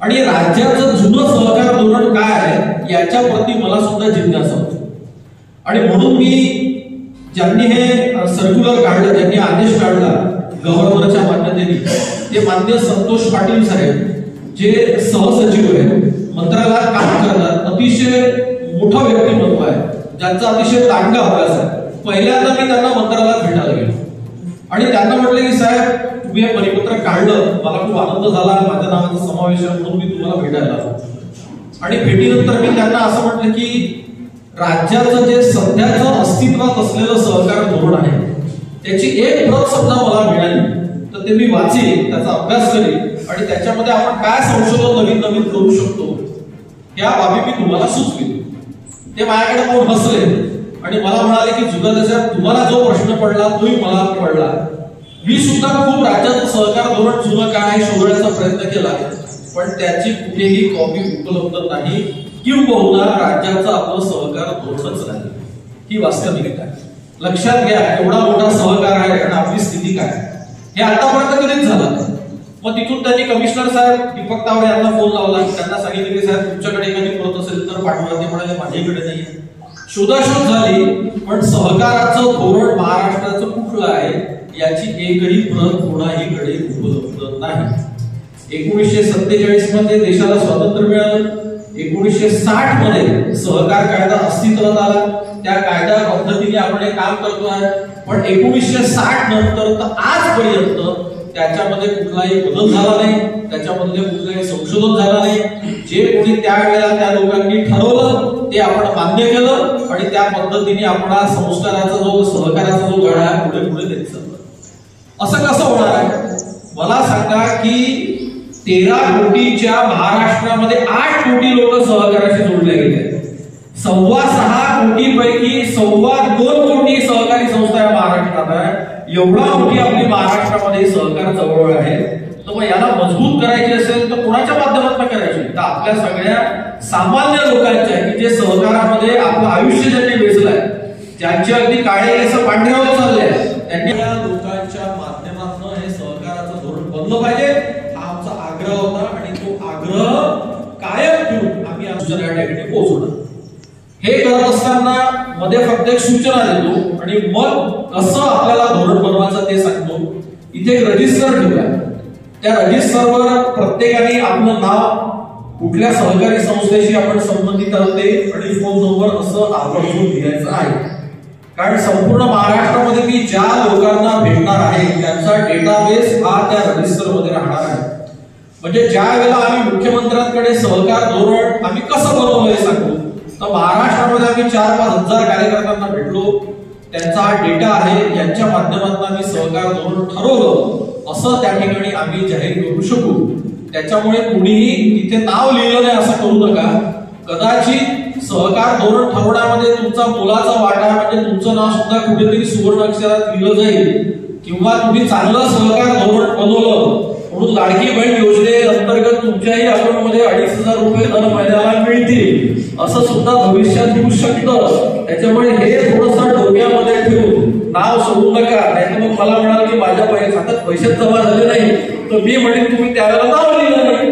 S6: आणि राज्याचं जुनं सहकार धोरण काय आहे याच्या प्रती मला सुद्धा जिज्ञासा होती. आणि म्हणून मी ज्यांनी हे सर्क्युलर काढलं, ज्यांनी आदेश काढला गव्हर्नरच्या मान्यतेने, ते माननीय संतोष पाटील साहेब जे सहसचिव आहेत, मंत्रालयात काम करतात, अतिशय मोठं व्यक्तिमत्व आहे, ज्यांचा अतिशय दांडगा अभ्यास आहे. पहिल्यांदा मी त्यांना मंत्रालयात भेटायला गेलो आणि त्यांना म्हटलं की साहेब तुम्ही हे परिपत्रक काढलं, मला खूप आनंद झाला, माझ्या नावाचा समावेश आहे म्हणून मी तुम्हाला भेटायला आलो. आणि भेटीनंतर मी त्यांना असं म्हटलं की राज्याचं जे सध्याचं अस्तित्वात असलेलं सहकार धोरण आहे त्याची एक प्रत समजा मला मिळाली तर ते मी वाचेन, त्याचा अभ्यास करेन आणि त्याच्यामध्ये आपण काय संशोधन नवीन नवीन करू शकतो या बाबी मी तुम्हाला सुचवेन. ते माझ्याकडे पाहून हसले आणि मला म्हणाले की जुगार साहेब तुम्हाला जो प्रश्न पडला तोही मला पडला. मी सुद्धा खूप राज्याचं सहकार धोरण जुनं काय शोधण्याचा प्रयत्न केला पण त्याची कुठेही कॉपी उपलब्ध नाही किंबहुना राज्याचं आपलं सहकार धोरणच नाही. ही वास्तविकता आहे. लक्षात घ्या, एवढा मोठा सहकार आहे आणि आपली स्थिती काय हे आतापर्यंत कधीच झालं नाही. मग तिथून त्यांनी कमिशनर साहेब दीपक तावडे यांना फोन लावला, त्यांना सांगितलं की साहेब तुमच्याकडे एखादी प्रत असेल तर पाठवा. ते म्हणाले माझ्याकडे नाही. शोधाशोध झाली पण सहकाराचं धोरण महाराष्ट्राचं कुठलं आहे याची एकही प्रत कोणाहीकडे उपलब्ध नाही. 1947 मध्ये देशाला स्वातंत्र्य मिळालं, 1960 मध्ये सहकार कायदा अस्तित्वात आला, त्या कायद्या पद्धतीने आपण हे काम करतोय. पण 1960 नंतर तर आजपर्यंत त्याच्यामध्ये कुठलाही बदल झाला नाही, त्याच्यामध्ये कुठलंही संशोधन झालं नाही. जे कोणी त्यावेळेला त्या लोकांनी ठरवलं ते आपण मान्य केलं आणि त्या पद्धतीने आपण संस्काराचा जो सहकाराचा जो गाडा पुढे पुढे देत चाललो. असं कसं होणार आहे? मला सांगा की 13 कोटीच्या महाराष्ट्रामध्ये 8 कोटी लोक सहकाराशी जोडले गेले. 6.25 कोटीपैकी 2.25 कोटी सहकारी संस्था या महाराष्ट्रात आहे. एवढा मोठी आपली महाराष्ट्रामध्ये सहकार चळवळ आहे. तर मग याला मजबूत करायची असेल तर कोणाच्या माध्यमातून करायची? तर आपल्या सगळ्या सामान्य लोकांच्या की जे सहकारामध्ये आपलं आयुष्य ज्यांनी वेचलंय, ज्यांचे अगदी काळे केस पांढऱ्यावर चालले, त्यांनी या लोकांच्या माध्यमातून हे सहकाराचं धोरण बनलं पाहिजे, हा आमचा आग्रह होता. आणि तो आग्रह कायम ठेवून आम्ही आमच्या या ठिकाणी पोहोचवणार. हे करत असताना मध्ये फक्त एक सूचना देतो आणि मग कसं आपल्याला धोरण बनवायचं ते सांगतो. इथे एक रजिस्टर ठेवलाय. त्या रजिस्टरवर प्रत्येकाने आपलं नाव, कुठल्या सहकारी संस्थेशी आपण संबंधित आहोत ते आणि फोन नंबर असं आवर्जून लिहायचं आहे. कारण संपूर्ण महाराष्ट्रामध्ये मी ज्या लोकांना भेटणार आहे त्यांचा डेटाबेस हा त्या रजिस्टर मध्ये राहणार आहे. म्हणजे ज्या वेळेला आम्ही मुख्यमंत्र्यांकडे सहकार धोरण आम्ही कसं बनवलं हे सांगू, तर महाराष्ट्रामध्ये आम्ही 4-5 हजार कार्यकर्त्यांना भेटलो, त्यांचा हा डेटा आहे, यांच्या माध्यमातून आम्ही सहकार धोरण ठरवलं असं त्या ठिकाणी आम्ही जाहीर करू शकू. त्याच्यामुळे कुणीही तिथे नाव लिहिलं नाही असं करू नका. कदाचित सहकार धोरण ठरवण्यामध्ये तुमचा मोलाचा वाटा म्हणजे तुमचं नाव सुद्धा कुठेतरी सुवर्ण अक्षरात लिहिलं जाईल, किंवा तुम्ही चांगलं सहकार धोरण बनवलं म्हणून लाडकी बहीण योजनेअंतर्गत तुमच्याही अकाउंटमध्ये 2,500 रुपये दर महिन्याला मिळतील असं सुद्धा भविष्यात होऊ शकतं. त्याच्यामुळे हे थोडंसं डोक्यामध्ये ठेवून नाव सोडू नका. नाही मग मला म्हणाल की माझ्या हातात पैसे जमा झाले नाही तर मी म्हणेन तुम्ही त्यावेळेला नाव लिहिलं नाही.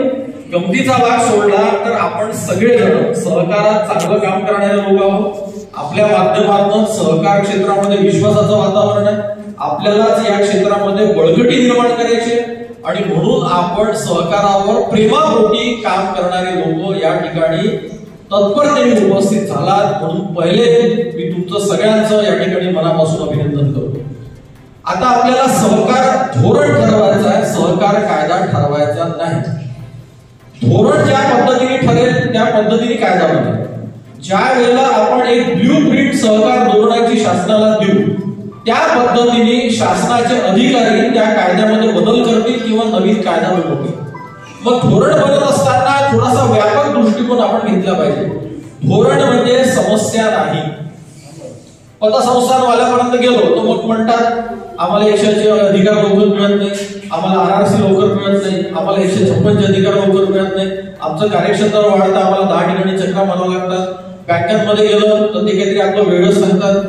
S6: गमतीचा भाग सोडला तर आपण सगळेजण सहकारात चांगलं काम करणारे लोक आहोत. आपल्या माध्यमातून सहकार क्षेत्रामध्ये विश्वासाचं वातावरण आहे. आपल्यालाच या क्षेत्रामध्ये बळकटी निर्माण करायची आणि म्हणून आपण सहकारावर प्रेमापोटी काम करणारे लोक या ठिकाणी तत्परतेने उपस्थित झालात. म्हणून पहिले मी तुमचं सगळ्यांचं या ठिकाणी मनापासून अभिनंदन करतो. आता आपल्याला सहकार धोरण ठरवायचं आहे, सहकार कायदा ठरवायचा नाही. धोरण ज्या पद्धतीने ठरेल त्या पद्धतीने कायदा बनेल. ज्या वेळेला आपण एक ब्ल्यू प्रिंट सहकार धोरणाची शासनाला देऊ त्या पद्धतीने शासनाचे अधिकारी त्या कायद्यामध्ये बदल करतील किंवा नवीन कायदा बनवतील. मग धोरण बनवत असताना थोडासा व्यापक दृष्टिकोन आपण घेतला पाहिजे. धोरण म्हणजे समस्या नाही. पतसंस्थांवाल्यापर्यंत गेलो तर मग म्हणतात आम्हाला 100चे अधिकार लवकर मिळत नाही, आम्हाला आरआरसी लवकर मिळत नाही, आम्हाला 156 अधिकार लवकर मिळत नाही, आमचं कार्यक्षेत्र वाढतं, आम्हाला 10 ठिकाणी चक्रा मारावं लागतात. बँकांमध्ये गेलं तर ते काहीतरी आपलं वेगळंच सांगतात.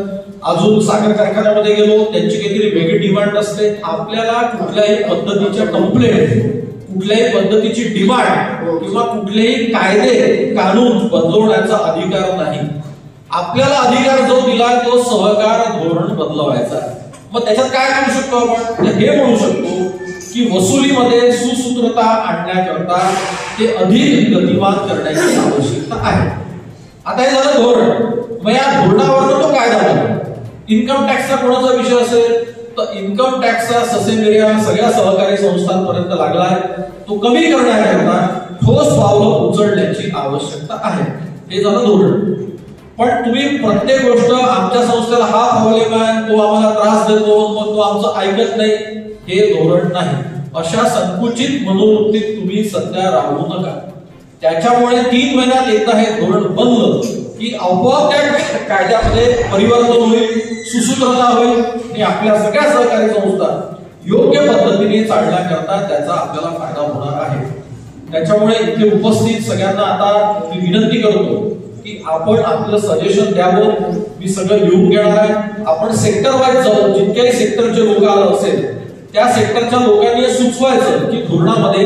S6: अजून साखर कारखान्यामध्ये गेलो त्यांची काहीतरी वेगळी डिमांड असते. आपल्याला कुठल्याही पद्धतीच्या कंप्लेंट, कुठल्याही पद्धतीची डिमांड किंवा कुठलेही कायदे कानून बदलवण्याचा अधिकार नाही. आपल्याला अधिकार जो दिला तो सहकार धोरण बदलवायचा. मग त्याच्यात काय करू शकतो आपण? हे म्हणू शकतो की वसुलीमध्ये सुसूत्रता आणण्याकरता ते अधिक गतिमान करण्याची आवश्यकता आहे. आता हे झालं धोरण. मग या धोरणावर तो कायदा बनतो. इन्कम टॅक्सचा कोणाचा विषय असेल तर इन्कम टॅक्सचा ससेमिरा सगळ्या सहकारी संस्थांपर्यंत लागलाय. तो कमी करण्याकरता ठोस पावलं उचलण्याची आवश्यकता आहे. हे झालं धोरण. पण तुम्ही प्रत्येक गोष्ट आमच्या संस्थेला हा प्रॉब्लेम आहे, तो आम्हाला त्रास देतो, मग तो आमचं ऐकत नाही, हे धोरण नाही. अशा संकुचित मनोवृत्तीत तुम्ही सध्या राहू नका. त्याच्यामुळे 3 महिन्यात एकदा हे धोरण बनलं की आपोआप त्या कायद्यामध्ये परिवर्तन होईल, सुसूत्रता होईल आणि आपल्या सगळ्या सहकारी संस्था योग्य पद्धतीने चालण्याकरता त्याचा आपल्याला फायदा होणार आहे. त्याच्यामुळे इथे उपस्थित सगळ्यांना आता मी विनंती करतो की आपण आपलं सजेशन द्यावं. मी सगळं लिहून घेणार आहे. आपण सेक्टर वाईज जाऊ. जितक्याही सेक्टरचे लोक आलं असेल त्या सेक्टरच्या लोकांनी सुचवायचं की धोरणामध्ये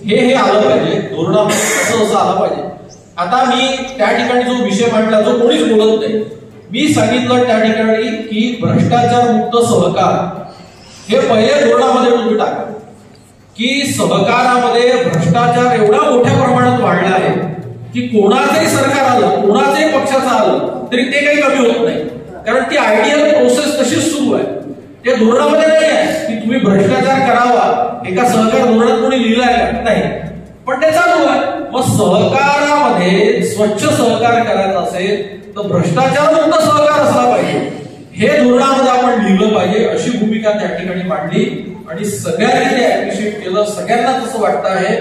S6: हे आलं पाहिजे, धोरणामध्ये असं आलं पाहिजे. आता मी त्या ठिकाणी जो विषय मांडला जो कोणीच बोलत नाही, मी सांगितलं त्या ठिकाणी की भ्रष्टाचार मुक्त सहकार हे पहिले धोरणामध्ये तुम्ही टाका की सहकारामध्ये भ्रष्टाचार एवढा मोठ्या प्रमाणात वाढला आहे की कोणाचंही सरकार आलं, कोणाचंही पक्षाचं आलं तरी ते काही कमी होत नाही. कारण ती आयडियल प्रोसेस तशीच सुरू आहे. ते धोरणामध्ये नाही आहे की तुम्ही भ्रष्टाचार करावा, एका सहकार धोरणात कोणी लिहिलं आहे नाही, पण ते चालू आहे. मग सहकारामध्ये स्वच्छ सहकार करायचा असेल तर भ्रष्टाचार मुक्त सहकार असला पाहिजे. हे धोरणामध्ये आपण लिहिलं पाहिजे अशी भूमिका त्या ठिकाणी मांडली. आणि सगळ्यांनी ते अप्रिशिएट केलं. सगळ्यांना तसं वाटतं आहे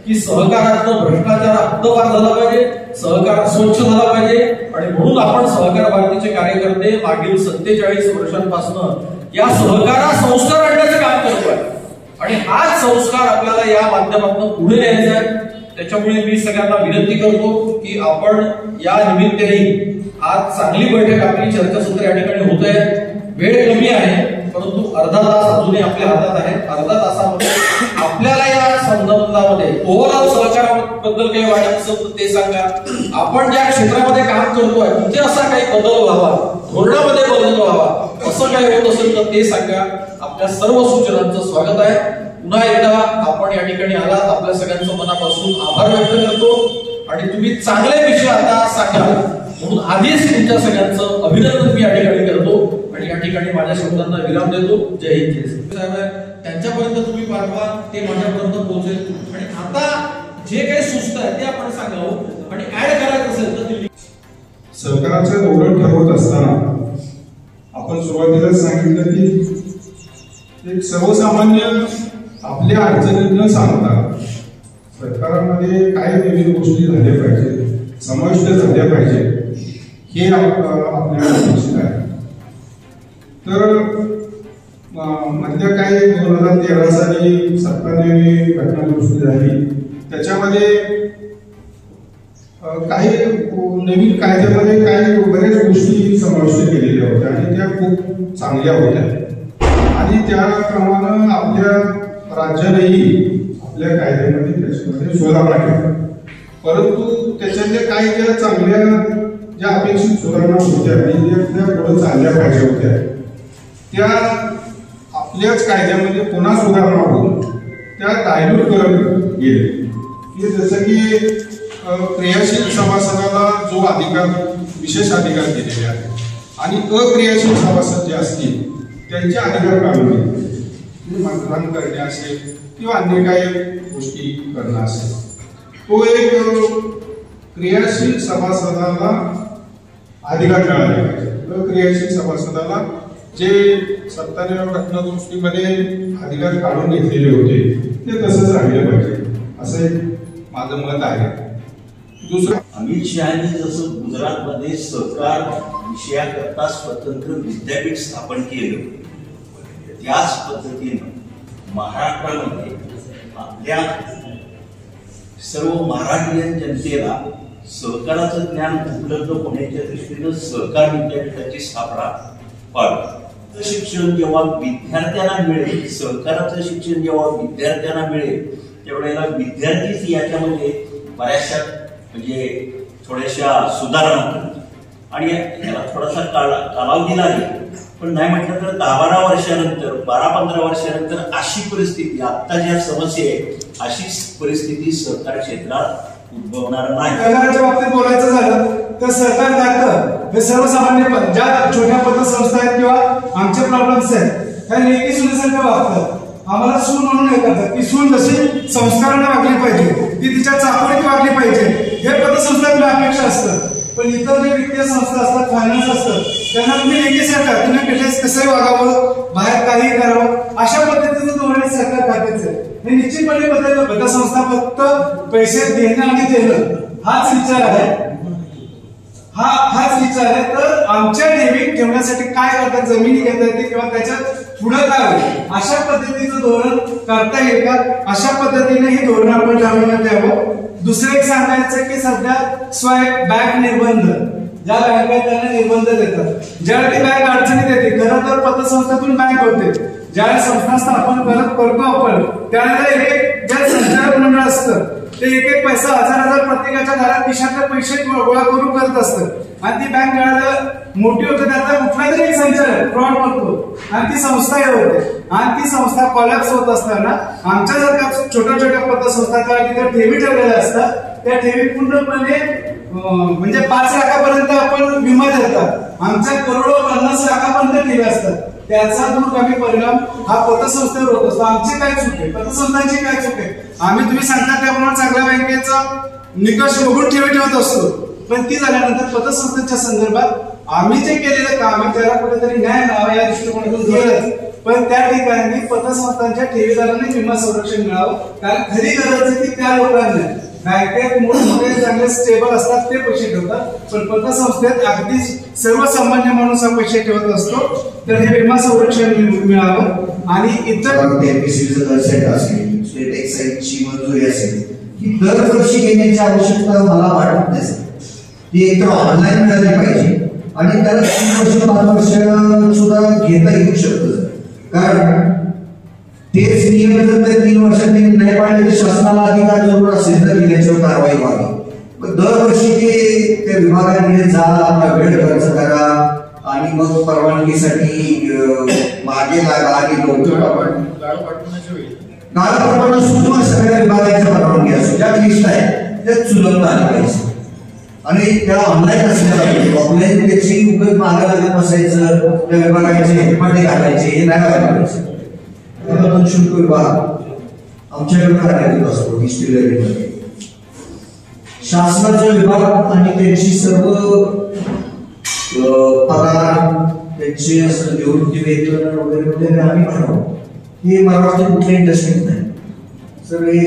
S6: की सहकारातनं भ्रष्टाचार हद्दपार झाला पाहिजे, सहकार स्वच्छ झाला पाहिजे. आणि म्हणून आपण सहकार भारतीचे कार्यकर्ते मागील 47 वर्षांपासून या सहकारा संस्कार आणण्याचं काम करतोय आणि हाच संस्कार आपल्याला या माध्यमातून पुढे न्यायचा आहे. त्याच्यामुळे मी सगळ्यांना विनंती करतो की आपण या निमित्ताने आज चांगली बैठक आपली चर्चासत्र या ठिकाणी होत आहे. वेळ कमी आहे परंतु अर्धा तास अजूनही आपल्या हातात आहे. अर्धा तासामध्ये आपल्याला या संदर्भामध्ये ओव्हरऑल सहकाराबद्दल काही वाटत असेल तर ते सांगा. आपण ज्या क्षेत्रामध्ये काम करतोय तिथे असा काही बदल व्हावा, धोरणामध्ये बदल व्हावा असं काही होत असेल तर ते सांगा. आपल्या सर्व सूचनांचं स्वागत आहे. पुन्हा एकदा आपण या ठिकाणी आलात, आपल्या सगळ्यांचं मनापासून आभार व्यक्त करतो आणि तुम्ही चांगले विषय आता सांगाल म्हणून आधीच तुमच्या सगळ्यांचं अभिनंदन मी या ठिकाणी करतो आणि या ठिकाणी माझ्या शब्दांना विराम देतो. जय हिंद. जय साहेब त्यांच्यापर्यंत तुम्ही पाठवा, ते माझ्यापर्यंत पोहोचेल. आणि आता जे काही सुचत आहे ते आपण सांगावं आणि ऍड करायचं असेल तर दिल्ली.
S1: सरकारचं धोरण ठरवत असताना आपण सुरुवातीला सांगितलं की एक सर्वसामान्य आपल्या अडचणी न सांगता सरकारामध्ये काय नवीन गोष्टी झाल्या पाहिजे, समाविष्ट झाल्या पाहिजे हे आपल्याला अपेक्षित आहे. तर मधल्या काही 2013 साली 97वी घटना दुरुस्ती झाली. त्याच्यामध्ये काही नवीन कायद्यामध्ये काही बऱ्याच गोष्टी समाविष्ट केलेल्या होत्या आणि त्या खूप चांगल्या होत्या आणि त्याप्रमाणे आपल्या राज्यानेही आपल्या कायद्यामध्ये त्याच्यामध्ये सुधारणा केल्या. परंतु त्याच्यातल्या काही ज्या चांगल्या ज्या अपेक्षित सुधारणा होत्या आणि ज्या पुढे चालल्या पाहिजे होत्या त्या आपल्याच कायद्यामध्ये पुन्हा सुधारणा होऊन त्या डायल्यूट करत गेले. जसं की क्रियाशील सभासदाला जो अधिकार, विशेष अधिकार दिलेले आहेत आणि अक्रियाशील सभासद जे असतील त्यांचे अधिकार काढून घेतले. मतदान करणे असेल किंवा अन्य काही गोष्टी करणं असेल, तो एक क्रियाशील सभासदाला अधिकार मिळाले पाहिजे. अक्रियाशील सभासदाला जे 97व्या घटना दुरुस्तीमध्ये अधिकार काढून घेतलेले होते ते तसंच राहिले पाहिजे असं एक माझं मत आहे. दुसरं,
S7: अमित शहानी जसं गुजरातमध्ये सहकार विषयाकरता स्वतंत्र विद्यापीठ स्थापन केलं त्याच पद्धतीनं महाराष्ट्रामध्ये आपल्या सर्व महाराष्ट्रीयन जनतेला सहकाराचं ज्ञान उपलब्ध होण्याच्या दृष्टीनं सहकार विद्यापीठाची स्थापना व्हावी. शिक्षण जेव्हा विद्यार्थ्यांना मिळेल, सहकाराचं शिक्षण जेव्हा विद्यार्थ्यांना मिळेल त्यावेळेला विद्यार्थीच याच्यामध्ये बऱ्याचशा म्हणजे थोड्याशा सुधारणा करतील आणि याला थोडासा कालावधी लागेल. पण नाही म्हटलं तर 10-12 वर्षानंतर, 12-15 वर्षानंतर अशी परिस्थिती, आता ज्या समस्या आहे अशी परिस्थिती सहकार क्षेत्रात उद्भवणार नाही.
S3: सहकाराच्या बाबतीत बोलायचं झालं तर सहकार खातं हे सर्वसामान्य ज्या छोट्या पतसंस्था आहेत किंवा आमचे प्रॉब्लेम्स आहेत त्या लेखी सुनेसारखं वागतात. आम्हाला सून म्हणून हे करतात की सून जशी संस्काराने वागली पाहिजे, ती तिच्या चाकोरीत वागली पाहिजे, हे पतसंस्थांची अपेक्षा असतं. पण इतर जे वित्तीय संस्था असतात, फायनान्स असतात, त्यांना तुम्ही लेखी सरकार तुम्ही कसंही वागावं, बाहेर काही करावं अशा पद्धतीचं धोरण सरकार खात्याचं आहे. हे निश्चितपणे बदललं. पतसंस्था फक्त पैसे देणं आणि देणं हाच विचार आहे, हाच विचार आहे. तर आमच्या ठेवी ठेवण्यासाठी काय करतात, जमिनी घेता येते किंवा त्याच्यात पुढे काय होईल अशा पद्धतीचं धोरण करता येईल का, अशा पद्धतीने हे धोरण आपण ठरवण्यात यावं. दुसरं एक सांगायचं की सध्या बँक निर्बंध, ज्या बँका आहेत त्यांना निर्बंध देतात. ज्यावेळी बँक अडचणीत येते, खरं तर पतसंस्थेतून बँक होते, ज्यावेळेस संस्था स्थापन करतो आपण त्यावेळेला एक जे संचालक मंडळ असतं ते एक पैसा 1000 प्रत्येकाच्या घरात खिशातले पैसे गोळा करून करत असतं आणि ती बँक वेळेला मोठी होते त्याचा कुठला तरी एक संचालक फ्रॉड करतो आणि ती संस्था हे होते आणि ती संस्था कॉलॅप्स होत असताना आमच्या सारख्या छोट्या छोट्या पतसंस्था तिथे ठेवी ठेवलेल्या असतात. त्या ठेवी पूर्णपणे म्हणजे 5 लाखापर्यंत आपण विमा देतात, आमच्या करोडो 50 लाखापर्यंत ठेवी असतात. त्याचा दूरगामी परिणाम हा पतसंस्थेवर होत असतो. आमची काय चूक आहे, पतसंस्थांची काय चूक आहे, आम्ही तुम्ही सांगता त्याप्रमाणे चांगल्या बँकेचा निकष बघून ठेवी ठेवत असतो, पण ती झाल्यानंतर पतसंस्थेच्या संदर्भात आम्ही जे केलेलं काम आहे त्याला कुठेतरी न्याय मिळावा या दृष्टिकोनातून गेलंच.
S8: पण त्या ठिकाणी पतसंस्थांच्या ठेवीदारांनी विमा संरक्षण मिळावं, कारण खरी गरज आहे ती त्या लोकांना. बँकेत मोठमोठे चांगले स्टेबल असतात ते पैसे ठेवतात, पण पतसंस्थेत अगदी सर्वसामान्य माणूस हा पैसे ठेवत असतो. तर हे विमा संरक्षण मिळावं आणि इतर
S9: स्टेट एक्साईजची मंजुरी असेल ही दरवर्षी घेण्याची आवश्यकता मला वाटत नाही. ती एकतर ऑनलाईन मिळाली पाहिजे आणि त्याला 3 वर्ष 5 वर्ष सुद्धा घेता येऊ शकतं. कारण तेच नियम जर 3 वर्षात नाही पाळले तर शासनाला अधिकार जरूर असेल तर त्याच्यावर कारवाई व्हावी. दरवर्षी ते त्या विभागाकडे जा, आपला वेळ खर्च करा आणि मग परवानगीसाठी मागे लागा आणि नारळ सुद्धा सगळ्या विभागाच्या परवानगी असो, ज्या लिस्ट आहे त्यात सुलभता आली पाहिजे आणि त्या ऑनलाईन असल्या पाहिजे. ऑफलाईन त्याची उगत मागे लागत बसायचं, त्या विभागाचे हेडमध्ये घालायचे हे नाही व्हायला पाहिजे. शुल्क विभाग आमच्याकडे कार्यरत असतो डिस्टिलरीमध्ये. शासनाचा विभाग आणि त्यांची सर्व पगार, त्यांचे निवृत्ती वेतन वगैरे आम्ही भरावं. हे मला वाटतं कुठल्या इंडस्ट्रीत नाही सर. हे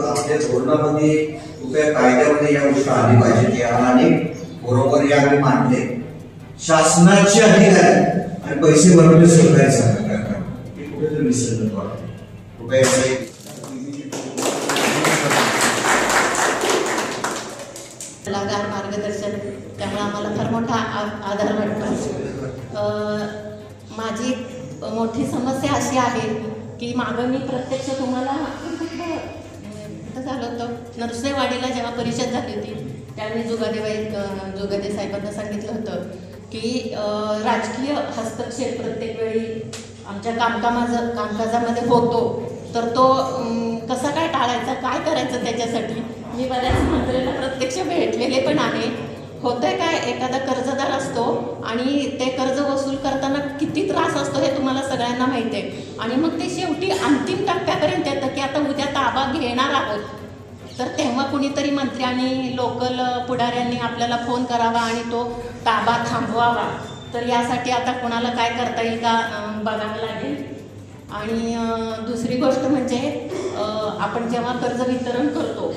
S9: आपल्या धोरणामध्ये कुठल्या कायद्यामध्ये या गोष्टी आली पाहिजे आणि बरोबर या आम्ही मानले. शासनाचे अधिकारी आणि पैसे भरवले सरकारी सरकार हे कुठेतरी विसरलं
S10: लागार मार्गदर्शन, त्यामुळे आम्हाला फार मोठा आधार वाटतो. माझी मोठी समस्या अशी आहे की मागं मी प्रत्यक्ष तुम्हाला झालं होतं नरसोबावाडीला जेव्हा परिषद झाली होती त्यावेळी जोगादे साहेबांना सांगितलं होतं की राजकीय हस्तक्षेप प्रत्येक वेळी आमच्या कामकाजामध्ये होतो, तर तो कसा काय टाळायचा, काय करायचं त्याच्यासाठी. मी बऱ्याच मंत्र्यांना प्रत्यक्ष भेटलेले पण आहे. होतंय काय, एखादा कर्जदार असतो आणि ते कर्ज वसूल करताना किती त्रास असतो हे तुम्हाला सगळ्यांना माहिती आहे. आणि मग ते शेवटी अंतिम टप्प्यापर्यंत येतं की आता उद्या ताबा घेणार आहोत, तर तेव्हा कुणीतरी मंत्र्यांनी लोकल पुढाऱ्यांनी आपल्याला फोन करावा आणि तो ताबा थांबवावा. तर यासाठी आता कोणाला काय करता येईल का बघावं लागेल. आणि दुसरी गोष्ट म्हणजे आपण जेव्हा कर्ज वितरण करतो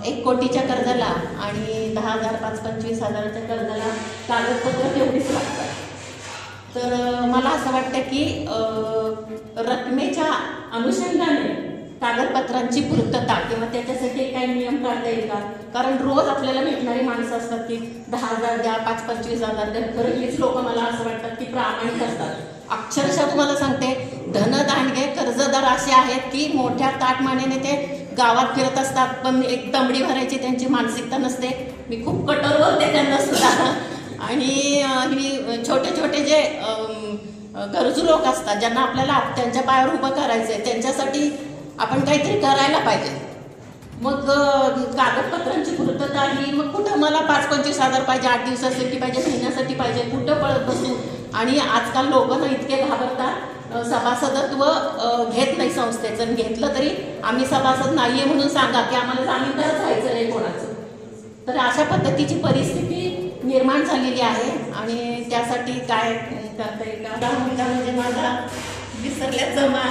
S10: 1 कोटीच्या कर्जाला आणि 10,000 5-25,000च्या कर्जाला कागदपत्र तेवढीच लागतात. तर मला असं वाटतं की रकमेच्या अनुषंगाने कागदपत्रांची पूर्तता किंवा त्याच्यासाठी काही नियम काढता येईल का. कारण रोज आपल्याला भेटणारी माणसं असतात की 10,000 द्या, 5-25,000 द्या. खरंच लोक मला असं वाटतं की प्रामाणिक असतात. अक्षरशः तुम्हाला सांगते, धनदांडगे कर्जदार असे आहेत की मोठ्या ताटमानेने ते गावात फिरत असतात, पण एक दमडी भरायची त्यांची मानसिकता नसते. मी खूप कठोर बोलते त्यांना सुद्धा. आणि ही छोटे छोटे जे गरजू लोक असतात ज्यांना आपल्याला त्यांच्या पायावर उभं करायचं आहे, त्यांच्यासाठी आपण काहीतरी करायला पाहिजे. मग कागदपत्रांची पूर्तता ही मग कुठं मला 5-25,000 पाहिजे, 8 दिवसासाठी पाहिजे, महिन्यासाठी पाहिजे, कुठं पळत बसू. आणि आजकाल लोक ना इतके घाबरतात, सभासदत्व घेत नाही संस्थेचं. घेतलं तरी आम्ही सभासद नाही आहे म्हणून सांगा की आम्हाला जामीनदार व्हायचं नाही कोणाचं. तर अशा पद्धतीची परिस्थिती निर्माण झालेली आहे आणि त्यासाठी काय करता येईल का मुद्दा म्हणजे माझा विसरल्या जमा